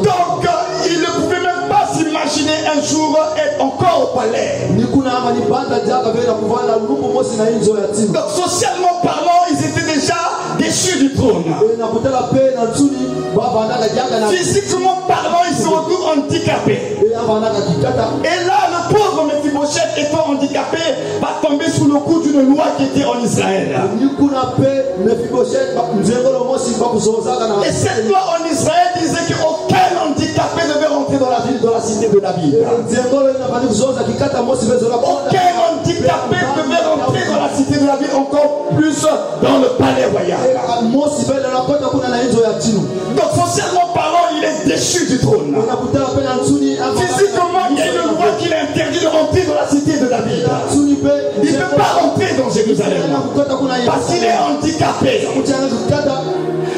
Speaker 1: Donc, il ne pouvait même pas s'imaginer un jour être encore au palais. Donc, socialement parlant, ils étaient déjà déchus du trône. Physiquement parlant, ils se retrouvent handicapés. Et là, le pauvre Mephibosheth, étant handicapé, va tomber sous le coup d'une loi qui était en Israël. Et cette loi en Israël disait qu'aucun handicapé ne devait rentrer dans la ville, dans la cité de David. Aucun handicapé ne devait rentrer dans la cité de David, encore plus dans le palais royal. Donc, socialement parlant, il est déchu du trône. Physiquement, il y a une loi qui l'interdit de rentrer dans la cité de David. Parce qu'il est handicapé.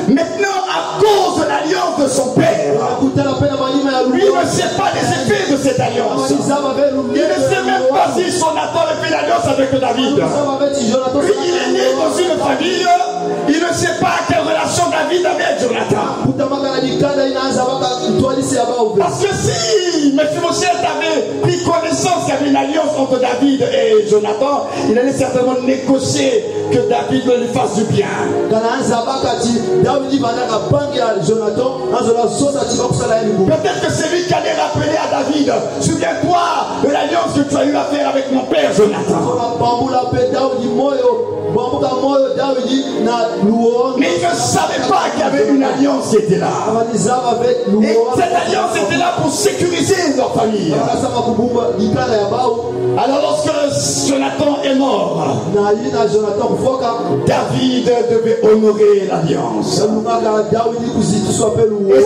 Speaker 1: Maintenant, à cause de l'alliance de son père, lui ne sait pas les effets de cette alliance. Il ne sait même pas si Jonathan a fait l'alliance avec David. Lui, il est né dans une famille, il ne sait pas quelle relation David avait avec Jonathan. Parce que si Mephibosheth avait pris connaissance qu'il y avait une alliance entre David et Jonathan, il allait certainement négocier que David lui fasse du bien. Peut-être que c'est lui qui allait rappeler à David, souviens-toi de l'alliance que tu as eu à faire avec mon père Jonathan. Mais il ne savait pas qu'il y avait une alliance qui était là. Et cette alliance était là pour sécuriser leur famille. Alors lorsque Jonathan est mort, David devait honorer l'alliance. Et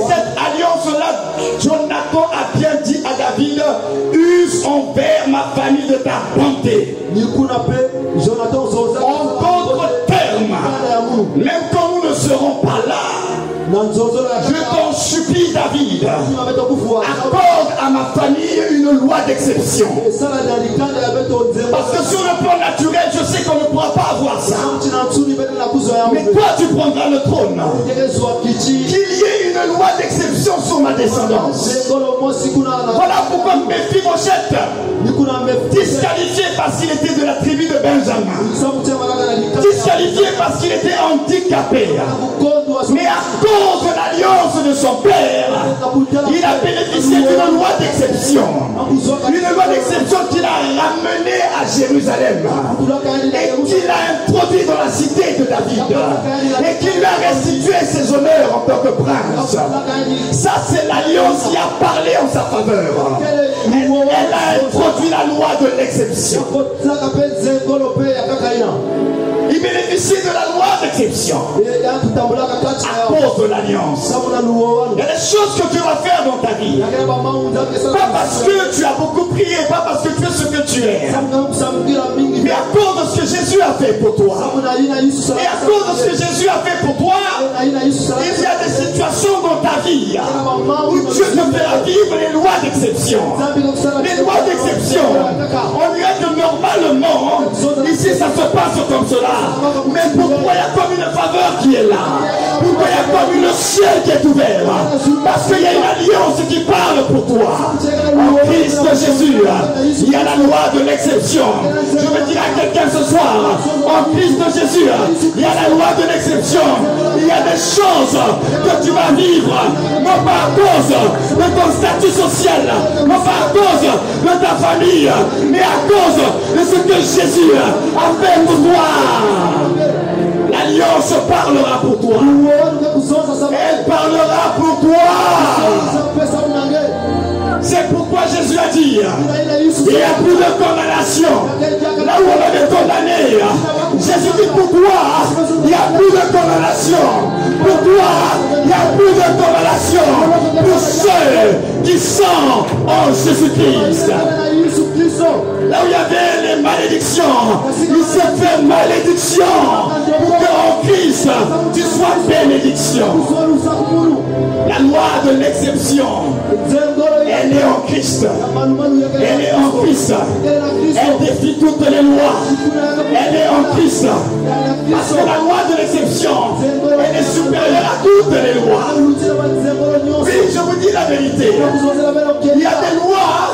Speaker 1: cette alliance-là, Jonathan a bien dit à David, use envers ma famille de ta bonté. En d'autres termes, même quand nous ne serons pas là, je t'en supplie, David, accorde à ma famille une loi d'exception. Parce que sur le plan naturel, je sais qu'on ne pourra pas avoir ça. Mais toi, tu prendras le trône. Qu'il y ait une loi d'exception sur ma descendance. Voilà pourquoi Mephibosheth, disqualifié parce qu'il était de la tribu de Benjamin, disqualifié parce qu'il était handicapé, mais à cause de l'alliance de son père, il a bénéficié d'une loi d'exception. Une loi d'exception qu'il a ramenée à Jérusalem et qu'il a introduit dans la cité de David et qui lui a restitué ses honneurs en tant que prince. Ça, c'est l'alliance qui a parlé en sa faveur. Elle a introduit la loi de l'exception. Il bénéficie de la loi d'exception à cause de l'alliance. Il y a des choses que tu vas faire dans ta vie. Pas parce que tu as beaucoup prié, pas parce que tu es ce que tu es, mais à cause de ce que Jésus a fait pour toi. Et à cause de ce que Jésus a fait pour toi, il y a des situations dans ta vie où Dieu te fera vivre les lois d'exception. Les lois d'exception. On dirait que normalement, ici ça se passe comme cela. Mais pourquoi il y a comme une faveur qui est là? Pourquoi il y a comme le ciel qui est ouvert? Parce qu'il y a une alliance qui parle pour toi. En Christ Jésus, il y a la loi de l'exception. Je veux dire à quelqu'un ce soir, en Christ Jésus, il y a la loi de l'exception. Il y a des choses que tu vas vivre, non pas à cause de ton statut social, non pas à cause de ta famille, mais à cause de ce que Jésus a fait pour toi. L'alliance parlera pour toi. Elle parlera pour toi. C'est pourquoi Jésus a dit, il n'y a plus de condamnation. Là où on avait condamné, Jésus dit pour toi, il n'y a plus de condamnation. Pour toi, il n'y a plus de condamnation. Pour ceux qui sont en Jésus-Christ. Là où il y avait les malédictions, il s'est fait malédiction pour qu'en Christ tu sois bénédiction. La loi de l'exception, elle est en Christ. Elle est en Christ. Elle défie toutes les lois. Elle est en Christ. Parce que la loi de l'exception, elle est supérieure à toutes les lois. Oui, je vous dis la vérité. Il y a des lois,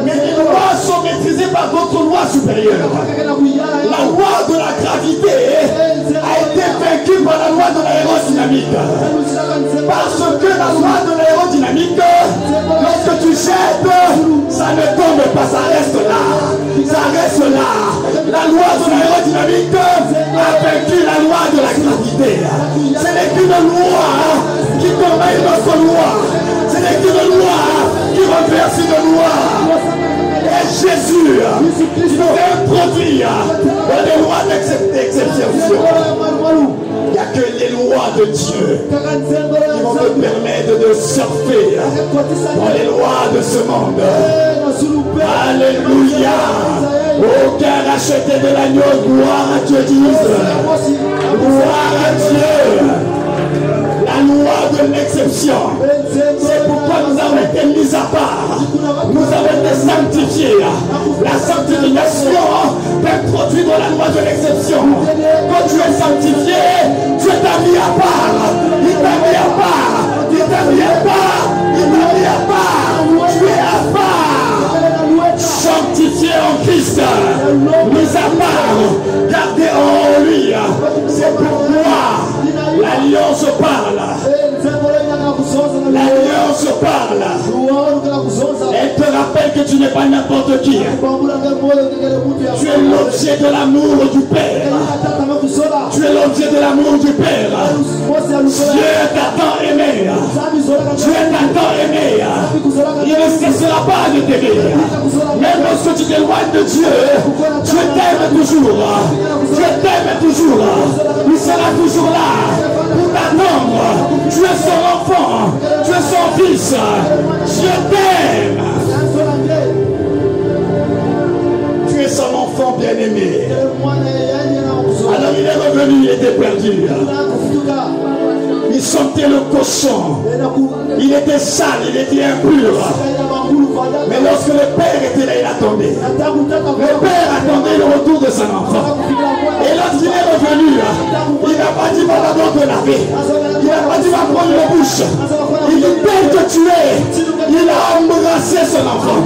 Speaker 1: mais les lois sont maîtrisées par d'autres lois supérieures. La loi de la gravité a été vaincue par la loi de l'aérodynamique. Parce que la loi de l'aérodynamique, lorsque tu jettes, ça ne tombe pas, ça reste là. Ça reste là. La loi de l'aérodynamique a vaincu la loi de la gravité. Ce n'est qu'une loi qui combat une autre loi. Ce n'est qu'une loi qui renverse une loi. Et Jésus, il nous introduire dans les lois d'exception. Il n'y a que les lois de Dieu qui vont te permettre de surfer dans les lois de ce monde. Alléluia. Aucun racheté de l'agneau, gloire à Dieu, disent. Gloire à Dieu. La loi de l'exception. C'est pourquoi nous avons été mis à part. Nous avons été sanctifiés. La sanctification peut produire la loi de l'exception. Quand tu es sanctifié, Dieu t'a mis à part. Il t'a mis à part. Il t'a mis à part. Il t'a mis à part. Tu es à part. Sanctifié en Christ. Mis à part. Gardé en lui. C'est pourquoi l'alliance parle. L'alliance parle. Elle te rappelle que tu n'es pas n'importe qui. Tu es l'objet de l'amour du Père. Tu es l'objet de l'amour du Père. Dieu t'a tant aimé. Dieu t'a tant aimé. Il ne cessera pas de t'aimer. Même lorsque tu t'éloignes de Dieu, Dieu t'aime toujours. Dieu t'aime toujours. Il sera toujours là pour t'attendre. Tu es son enfant. Tu es son fils. Dieu t'aime. Tu es son enfant bien-aimé. Alors il est revenu, il était perdu. Il sentait le cochon. Il était sale, il était impur. Mais lorsque le père était là, il attendait. Le père attendait le retour de son enfant. Et lorsqu'il est revenu, il n'a pas dit va d'abord te laver. Il n'a pas dit va prendre une bouche. Il dit tel que tu es. Il a embrassé son enfant.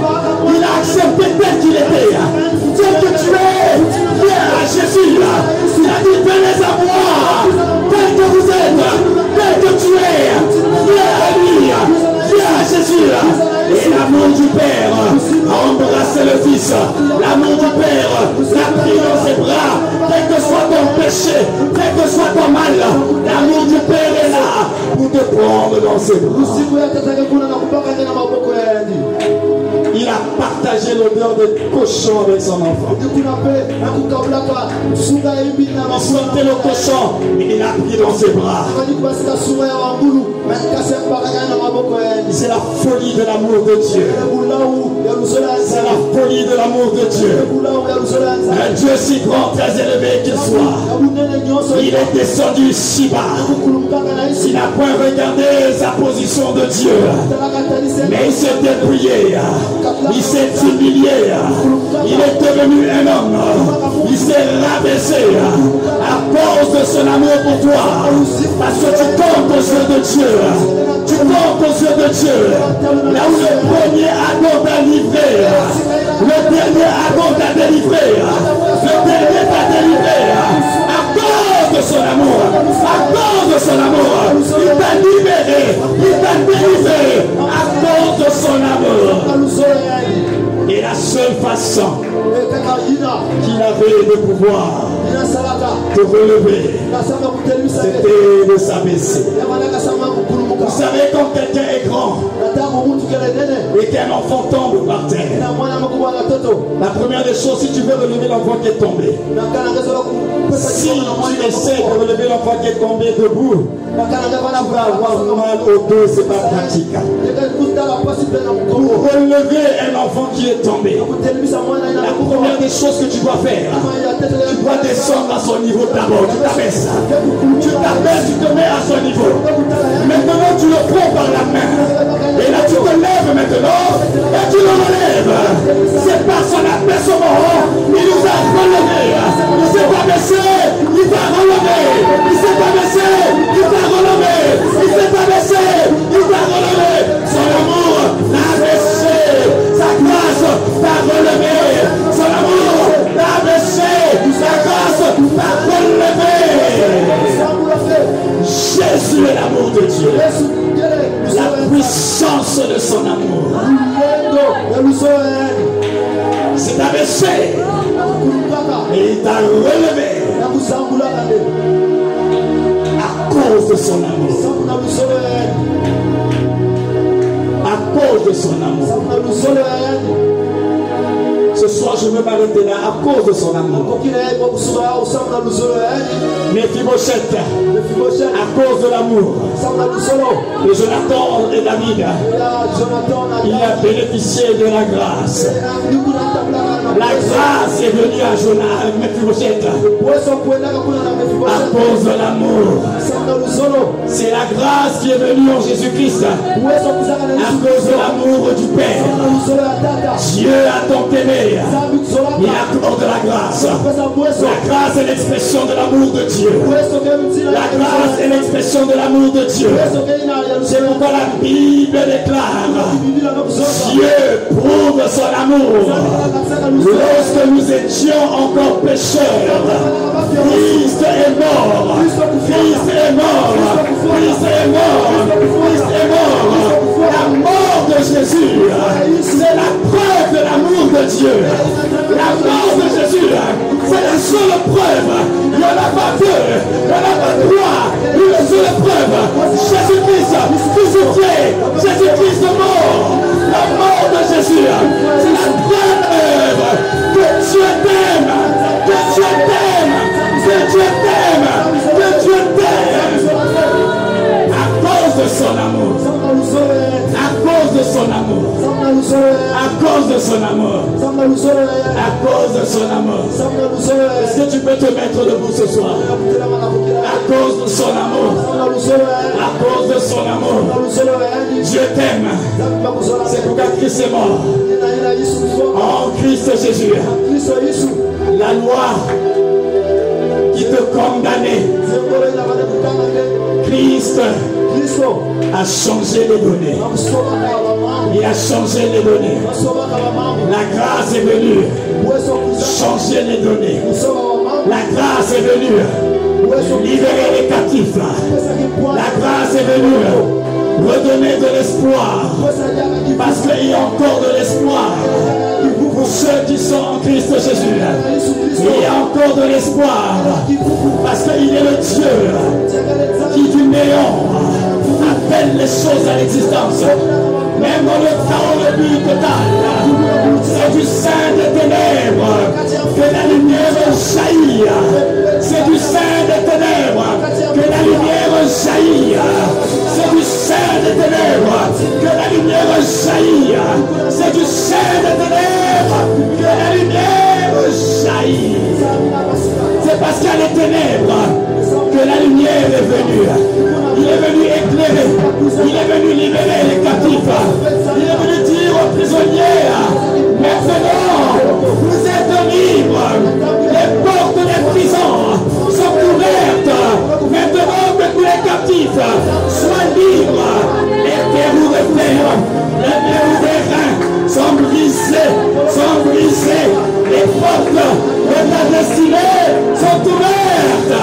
Speaker 1: Il a accepté tel qu'il était. Tel que tu es. Viens à Jésus. Il a dit venez à moi. Tel que vous êtes. Tel que tu es. Viens à lui. Viens à Jésus. Et l'amour du Père a embrassé le Fils. L'amour du Père l'a pris dans ses bras. Quel que soit ton péché, quel que soit ton mal, l'amour du Père est là pour te prendre dans ses bras. Il a partagé l'odeur de cochon avec son enfant. Il sentait le cochon et il l'a pris dans ses bras. C'est la folie de l'amour de Dieu. C'est la folie de l'amour de Dieu. Un Dieu si grand, très élevé qu'il soit, il est descendu si bas. Il n'a point regardé sa position de Dieu, mais il s'est dépouillé. Il s'est humilié. Il est devenu un homme. Il s'est rabaissé à cause de son amour pour toi. Parce que tu comptes aux yeux de Dieu. Tu comptes aux yeux de Dieu. Là où le premier Adam t'a livré, le dernier Adam t'a délivré. Le dernier t'a délivré. À cause de son amour. À cause de son amour. Il t'a libéré. Il t'a délivré. À cause de son amour. Et la seule façon qu'il avait de pouvoir te relever, c'était de s'abaisser. Vous savez, quand quelqu'un est grand et qu'un enfant tombe par terre, la première des choses, si tu veux relever l'enfant qui est tombé, si tu essaies de relever l'enfant qui est tombé debout, tu vas avoir mal au dos, c'est pas pratique. Pour relever un enfant qui est tombé, la première des choses que tu dois faire, tu dois descendre à son niveau d'abord. Tu t'abaisses. Tu t'abaisses, tu te mets à son niveau. Maintenant, tu le prends par la main. Et là, tu te lèves maintenant et tu le relèves. C'est par son abaissement. Il nous a relevés. Il s'est abaissé, il va relever. Il s'est abaissé, il va relever. Il s'est abaissé, il va relever. Son amour l'a abaissé. Sa grâce t'a relevé. Son amour t'a abaissé. Sa grâce t'a relevé. Jésus est l'amour de Dieu. La puissance de son amour. C'est abaissé. Et il t'a relevé. À cause de son amour. À cause de son amour. Ce soir, je veux m'arrêter là à cause de son amour. Mephibosheth, à cause de l'amour de Jonathan et David, il a bénéficié de la grâce. La grâce est venue à Jonas, Mephibosheth, à cause de l'amour. C'est la grâce qui est venue en Jésus-Christ à cause de l'amour du Père. Dieu a tant aimé, il accorde la grâce. La grâce est l'expression de l'amour de Dieu. La grâce est l'expression de l'amour de Dieu. C'est pourquoi la Bible déclare: Dieu prouve son amour. Lorsque nous étions encore pécheurs, Christ est mort. Christ est mort. Christ est mort. Christ est mort. La mort de Jésus, c'est la preuve de l'amour de Dieu. La mort de Jésus, c'est la seule preuve. Il n'y en a pas deux, il n'y en a pas trois. Une seule preuve: Jésus-Christ crucifié, Jésus-Christ mort. La mort de Jésus, c'est la preuve que Dieu t'aime, que Dieu t'aime, que Dieu t'aime, que Dieu t'aime. À cause de son amour, à cause de son amour, à cause de son amour, à cause de son amour. Est-ce que tu peux te mettre debout ce soir? À cause de son amour, à cause de son amour, Dieu t'aime. C'est pourquoi Christ est mort. En Christ Jésus, la loi qui te condamnait, Christ a changé les données. Il a changé les données. La grâce est venue changer les données. La grâce est venue libérer les captifs. La grâce est venue redonner de l'espoir. Parce qu'il y a encore de l'espoir pour ceux qui sont en Christ Jésus. Il y a encore de l'espoir. Parce qu'il est le Dieu qui du néant appelle les choses à l'existence. Même dans le chaos, le but total, c'est du sein des ténèbres que la lumière jaillit. C'est du sein des ténèbres que la lumière jaillit. C'est du sein des ténèbres que la lumière jaillit. C'est du sein des ténèbres que la lumière jaillit. C'est parce qu'il y a les ténèbres que la lumière est venue. Il est venu éclairer. Il est venu libérer les captifs. Il est venu dire aux prisonniers: maintenant, vous êtes libres. Les portes des prisons sont ouvertes. Maintenant que tous les captifs soient libres, les verrous de fer, les verrous des reins sont brisés, Les portes de ta destinée sont ouvertes.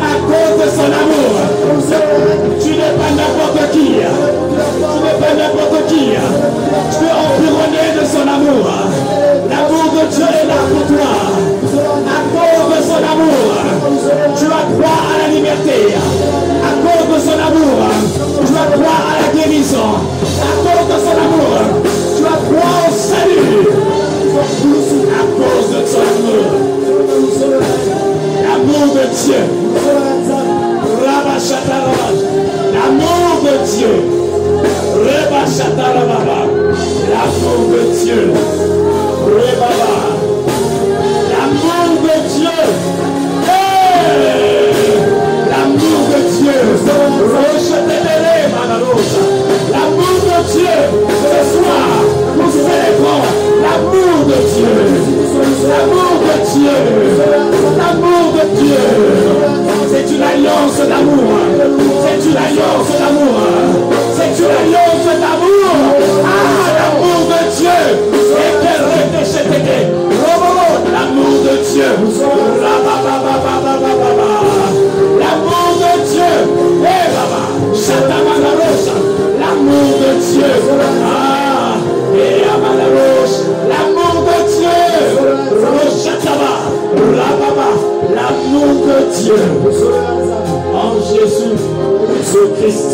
Speaker 1: À cause de son amour. Tu n'es pas n'importe qui. Tu n'es pas n'importe qui. Tu es environné de son amour. L'amour de Dieu est là pour toi. À cause de son amour, tu as droit à la liberté. À cause de son amour, tu as droit à la guérison. À cause de son amour, tu as droit au salut. À cause de son amour. L'amour de Dieu. L'amour de Dieu. L'amour de Dieu. L'amour de Dieu. L'amour de Dieu. L'amour de Dieu. Ce soir, nous célébrons l'amour de Dieu. L'amour de Dieu. L'amour de Dieu. C'est une alliance d'amour. C'est une alliance d'amour. C'est une alliance d'amour. Ah, l'amour de Dieu. L'amour de Dieu. L'amour de Dieu. L'amour de Dieu. Ah, et Amanaroche. L'amour de Dieu. L'amour de Dieu. En Jésus, ce Christ,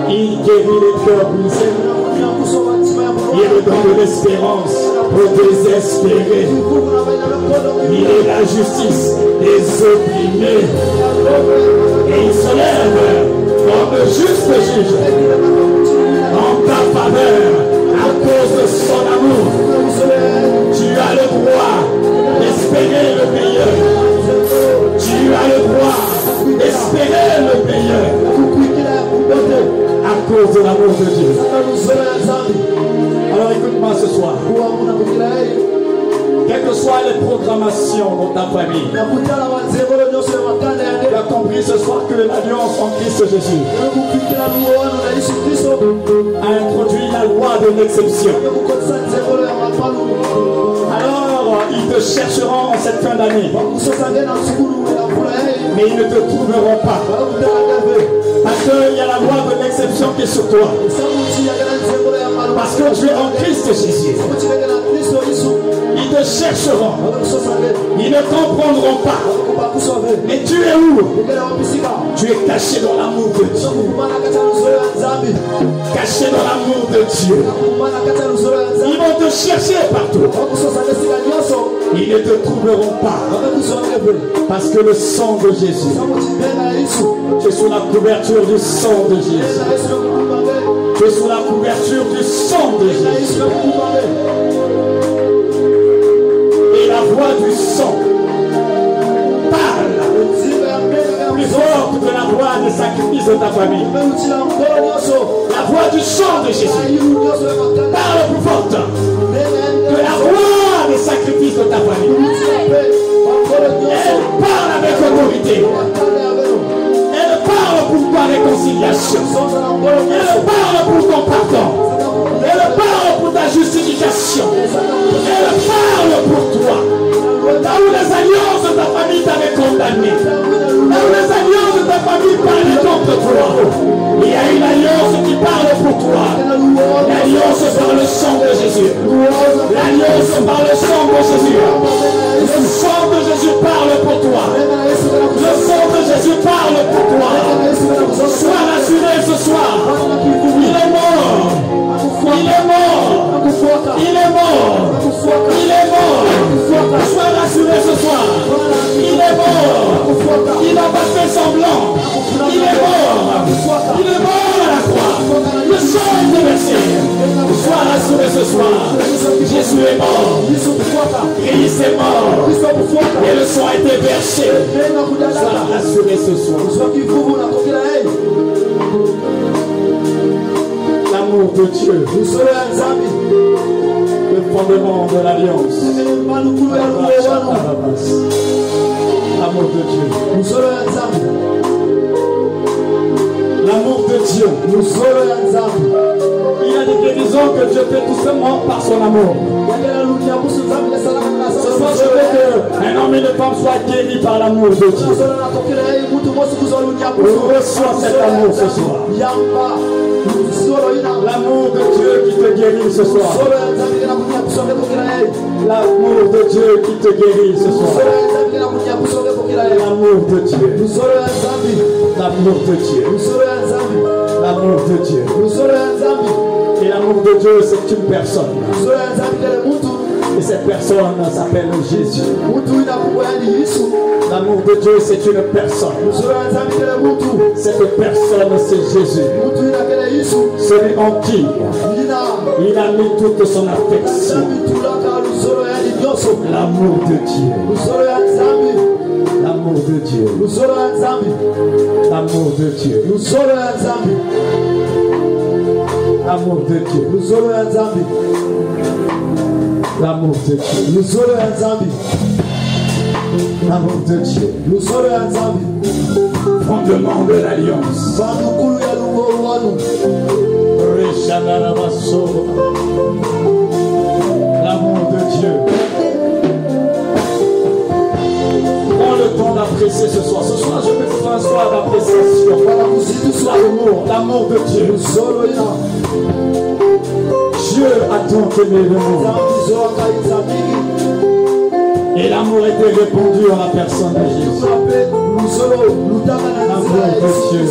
Speaker 1: il guérit les cœurs brisés. Il est le don de l'espérance aux désespérés. Il est la justice des opprimés. Et il se lève comme juste juge en ta faveur. À cause de son amour, tu as le droit d'espérer le meilleur. Tu as le droit d'espérer le meilleur à cause de l'amour de Dieu. Alors écoute-moi ce soir. Quelles que soient les programmations dans ta famille, tu as compris ce soir que l'alliance en Christ Jésus a introduit la loi de l'exception. Alors, ils te chercheront en cette fin d'année, mais ils ne te trouveront pas. Parce qu'il y a la loi de l'exception qui est sur toi. Parce que tu es en Christ Jésus. Ils te chercheront. Ils ne comprendront pas. Mais tu es où? Tu es caché dans l'amour de Dieu. Caché dans l'amour de Dieu. Ils vont te chercher partout. Ils ne te trouveront pas. Parce que le sang de Jésus, tu es sous la couverture du sang de Jésus. Tu es sous la couverture du sang de Jésus. Et la voix du sang parle plus forte que la voix des sacrifices de ta famille. La voix du sang de Jésus parle plus forte que la voix des sacrifices de ta famille. Elle parle avec autorité. Elle parle pour ta réconciliation. Elle parle pour ton pardon. Elle parle pour ta justification. Elle parle pour toi. Là où les alliances de ta famille t'avaient condamné. Là où les alliances de ta famille parlaient contre toi. Il y a une alliance qui parle pour toi. L'alliance par le sang de Jésus. L'alliance par le sang de Jésus. Le sang de Jésus parle pour toi. Le sang de Jésus parle pour toi. Sois rassuré ce soir. Il est mort. Il est mort. Il est mort. Il est mort. Sois rassuré ce soir. Il est mort. Il n'a pas fait semblant. Il est mort. Il est mort à la croix. Le sang est déversé. Sois rassuré ce soir. Jésus est mort. Christ est mort. Et le sang a été versé. Sois rassuré ce soir. L'amour de Dieu, le fondement de l'alliance. L'amour de Dieu. L'amour de Dieu. Il y a des guérisons que Dieu fait tout simplement par son amour. Ce soir, je veux qu'un homme et une femme soient guéris par l'amour de Dieu. Reçois cet amour ce soir. L'amour de Dieu qui te guérit ce soir. L'amour de Dieu qui te guérit ce soir. L'amour de Dieu. L'amour de Dieu. L'amour de Dieu. Et l'amour de Dieu, c'est une personne. Et cette personne s'appelle Jésus. L'amour de Dieu, c'est une personne. Cette personne, c'est Jésus. Celui en qui il a mis toute son affection. L'amour de Dieu. L'amour de Dieu. L'amour de Dieu. L'amour de Dieu. L'amour de Dieu. L'amour de Dieu. Fondement de l'alliance. L'amour de Dieu. Prends le temps d'apprécier ce soir. Ce soir, je veux que ce soit un soir d'appréciation. L'amour de Dieu. Dieu a tant aimé le monde. Et l'amour était répandu en la personne de Jésus. L'amour de Dieu.